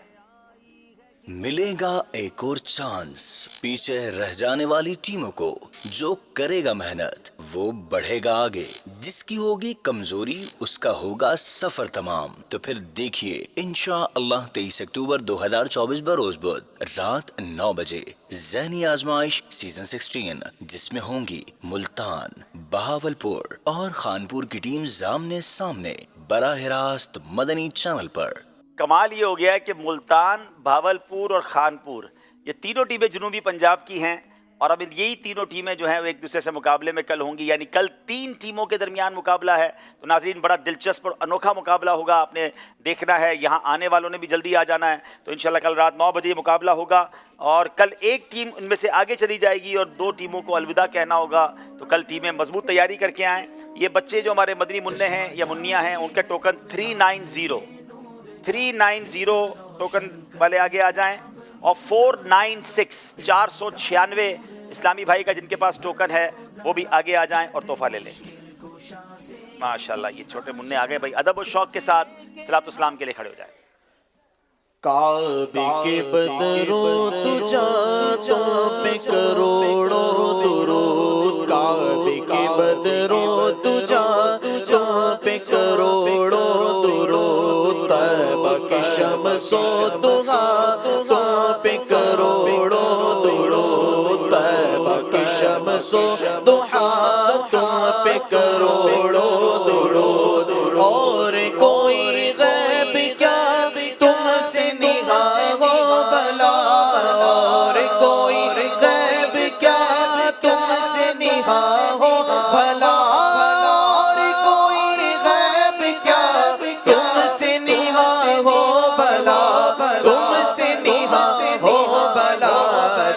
ملے گا ایک اور چانس پیچھے رہ جانے والی ٹیموں کو. جو کرے گا محنت وہ بڑھے گا آگے, جس کی ہوگی کمزوری اس کا ہوگا سفر تمام. تو پھر دیکھیے انشاءاللہ 23 اکتوبر 2024 بروز بدھ رات 9 بجے ذہنی آزمائش سیزن 16, جس میں ہوں گی ملتان, بہاولپور اور خانپور کی ٹیم آمنے سامنے براہ راست مدنی چینل پر. کمال یہ ہو گیا ہے کہ ملتان, بھاولپور اور خانپور یہ تینوں ٹیمیں جنوبی پنجاب کی ہیں, اور اب یہی تینوں ٹیمیں جو ہیں وہ ایک دوسرے سے مقابلے میں کل ہوں گی. یعنی کل 3 ٹیموں کے درمیان مقابلہ ہے. تو ناظرین بڑا دلچسپ اور انوکھا مقابلہ ہوگا, آپ نے دیکھنا ہے. یہاں آنے والوں نے بھی جلدی آ جانا ہے. تو انشاءاللہ کل رات 9 بجے یہ مقابلہ ہوگا, اور کل ایک ٹیم ان میں سے آگے چلی جائے گی اور 2 ٹیموں کو الوداع کہنا ہوگا. تو کل ٹیمیں مضبوط تیاری کر کے آئیں. یہ بچے جو ہمارے مدنی منع ہیں یا منیاں ہیں, ان کے ٹوکن 390 ٹوکن والے آگے آ جائیں, اور 496 496 اسلامی بھائی کا جن کے پاس ٹوکن ہے وہ بھی آگے آ جائیں اور تحفہ لے لیں. ماشاءاللہ یہ چھوٹے منع آ گئے بھائی. ادب و شوق کے ساتھ صلاۃ السلام کے لیے کھڑے ہو جائیں. کعبے کے بدرو تجاتوں پہ کروڑوں درود. کعبے کے بدرو تجاتوں پہ کروڑوں درود. طیبہ کی شمس و دعا پہ کروڑوں درود. طیبہ کی شمس و دعا پہ کروڑوں درود. اور کوئی غیب کیا تم سے نگاہ ہو بھلا, اور کوئی غیب کیا تم سے نگاہ ہو بھلا, اور کوئی غیب کیا تم سے نگاہ ہو بھلا, تم سے نگاہ ہو بھلا.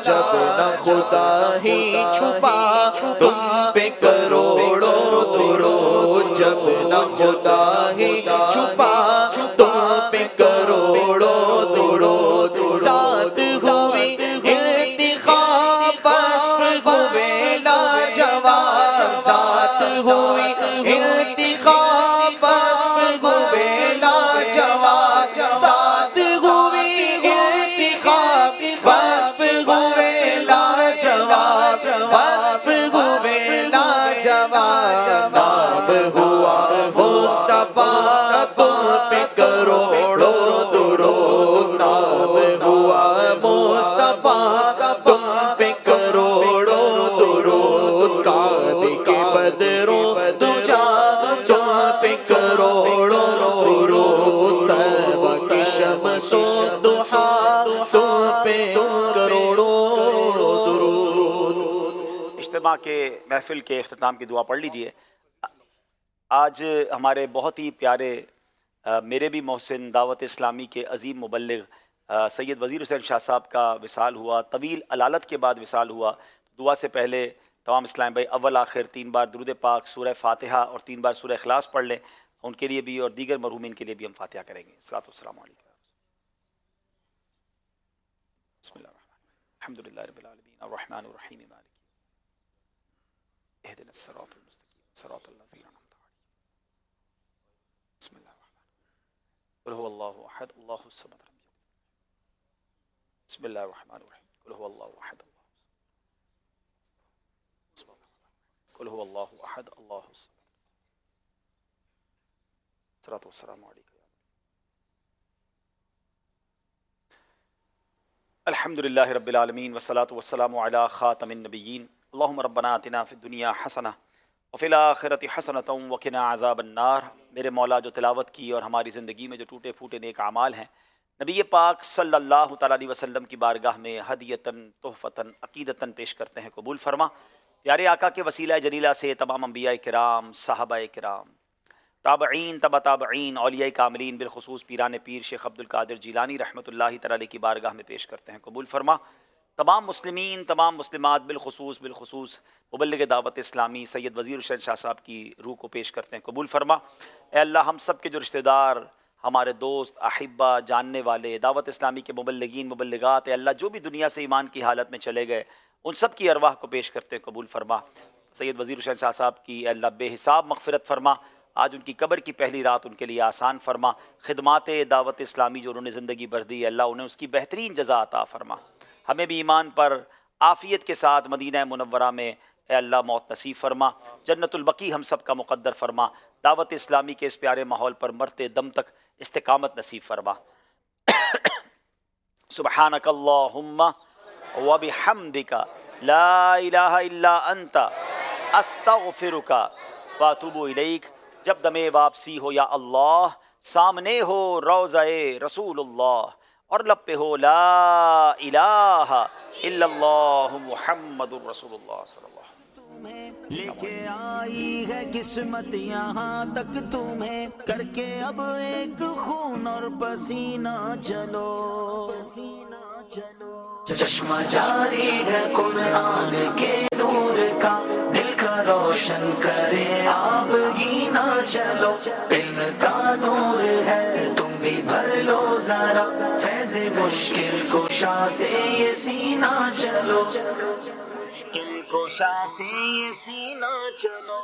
جب نہ خدا ہی چھپا تم پہ کروڑوں درود. جب نہ خدا ہی چھپا تم پہ کروڑوں درود. ساتھ ہوئی انتخاب وصف ہوئے لاجواب. ساتھ ہوئی انتخاب وصف ہوئے لاجواب. ساتھ ہوئی انتخاب وصف ہوئے لاجواب. وصف ہوئے لاجواب. نام ہوا مصطفیٰ تم پہ کروڑوں درود. نام ہوا مصطفیٰ تم پہ کروڑوں درود. کعبے کے بدروں تجا تم پہ کروڑوں درود. طیبہ کی شمس و دعا تم پہ کروڑوں درود. اجتماع کے محفل کے اختتام کی دعا پڑھ لیجئے. آج ہمارے بہت ہی پیارے میرے بھی محسن دعوت اسلامی کے عظیم مبلغ سید وزیر حسین شاہ صاحب کا وصال ہوا. طویل علالت کے بعد وصال ہوا. دعا سے پہلے تمام اسلام بھائی اول آخر 3 بار درود پاک, سورہ فاتحہ اور 3 بار سورہ اخلاص پڑھ لیں. ان کے لیے بھی اور دیگر مرحومین کے لیے بھی ہم فاتحہ کریں گے. صلاۃ والسلام علیکم. بسم اللہ الرحمن الرحیم. الحمدللہ رب العالمین الرحمن الرحیم مالک اهدنا الصراط المستقیم صراط الذین انعمت علیہم. بسم اللہ الرحمن الرحیم. قل هو اللہ احد اللہ الصمد. بسم اللہ الرحمن الرحیم. قل هو اللہ احد اللہ الصمد. قل هو اللہ احد اللہ الصمد. الصلاۃ والسلام علیکم. الحمد للہ رب العالمین والصلاۃ والسلام علی خاتم النبیین. اللہم ربنا آتنا فی الدنیا حسنہ وفی الآخرۃ حسنۃ وقنا عذاب النار. میرے مولا جو تلاوت کی اور ہماری زندگی میں جو ٹوٹے پھوٹے نیک اعمال ہیں نبی پاک صلی اللہ تعالیٰ علیہ وسلم کی بارگاہ میں ہدیتاً تحفتاً عقیدتاً پیش کرتے ہیں، قبول فرما. پیارے آقا کے وسیلہ جلیلہ سے تمام انبیاء کرام، صحابہ کرام، تابعین، تبع تابعین، اولیاء کاملین، بالخصوص پیران پیر شیخ عبد القادر جیلانی رحمۃ اللہ تعالی علیہ کی بارگاہ میں پیش کرتے ہیں، قبول فرما. تمام مسلمین، تمام مسلمات، بالخصوص مبلغ دعوت اسلامی سید وزیر حسین شاہ صاحب کی روح کو پیش کرتے ہیں، قبول فرما. اے اللہ ہم سب کے جو رشتہ دار، ہمارے دوست، احبہ، جاننے والے، دعوت اسلامی کے مبلغین، مبلغات، اے اللہ جو بھی دنیا سے ایمان کی حالت میں چلے گئے ان سب کی ارواح کو پیش کرتے ہیں، قبول فرما. سید وزیر حسین شاہ صاحب کی اے اللہ بے حساب مغفرت فرما. آج ان کی قبر کی پہلی رات ان کے لیے آسان فرما. خدمات دعوت اسلامی جو انہوں نے زندگی بھر دی، اللہ انہیں اس کی بہترین جزا عطا فرما. ہمیں بھی ایمان پر عافیت کے ساتھ مدینہ منورہ میں اے اللہ موت نصیب فرما. جنت البقیع ہم سب کا مقدر فرما. دعوت اسلامی کے اس پیارے ماحول پر مرتے دم تک استقامت نصیب فرما. سبحانک اللہم وبحمدک لا الہ الا انت استغفرک واتوب الیک. جب دم واپسی ہو یا اللہ، سامنے ہو روضہ رسول اللہ اور لب پہ ہو لا الہ الا اللہ محمد رسول اللہ صلی اللہ علیہ وسلم. لے کے آئی ہے قسمت یہاں تک تمہیں، کر کے اب ایک خون اور پسینہ چلو. چشمہ جاری ہے قرآن کے نور کا، دل کا روشن کرے آپ گینا چلو. علم کا نور ہے تم بھی بھر لو ذرا، فیض مشکل کشا سے یہ سینہ چلو. مشکل کشا سے یہ سینہ چلو.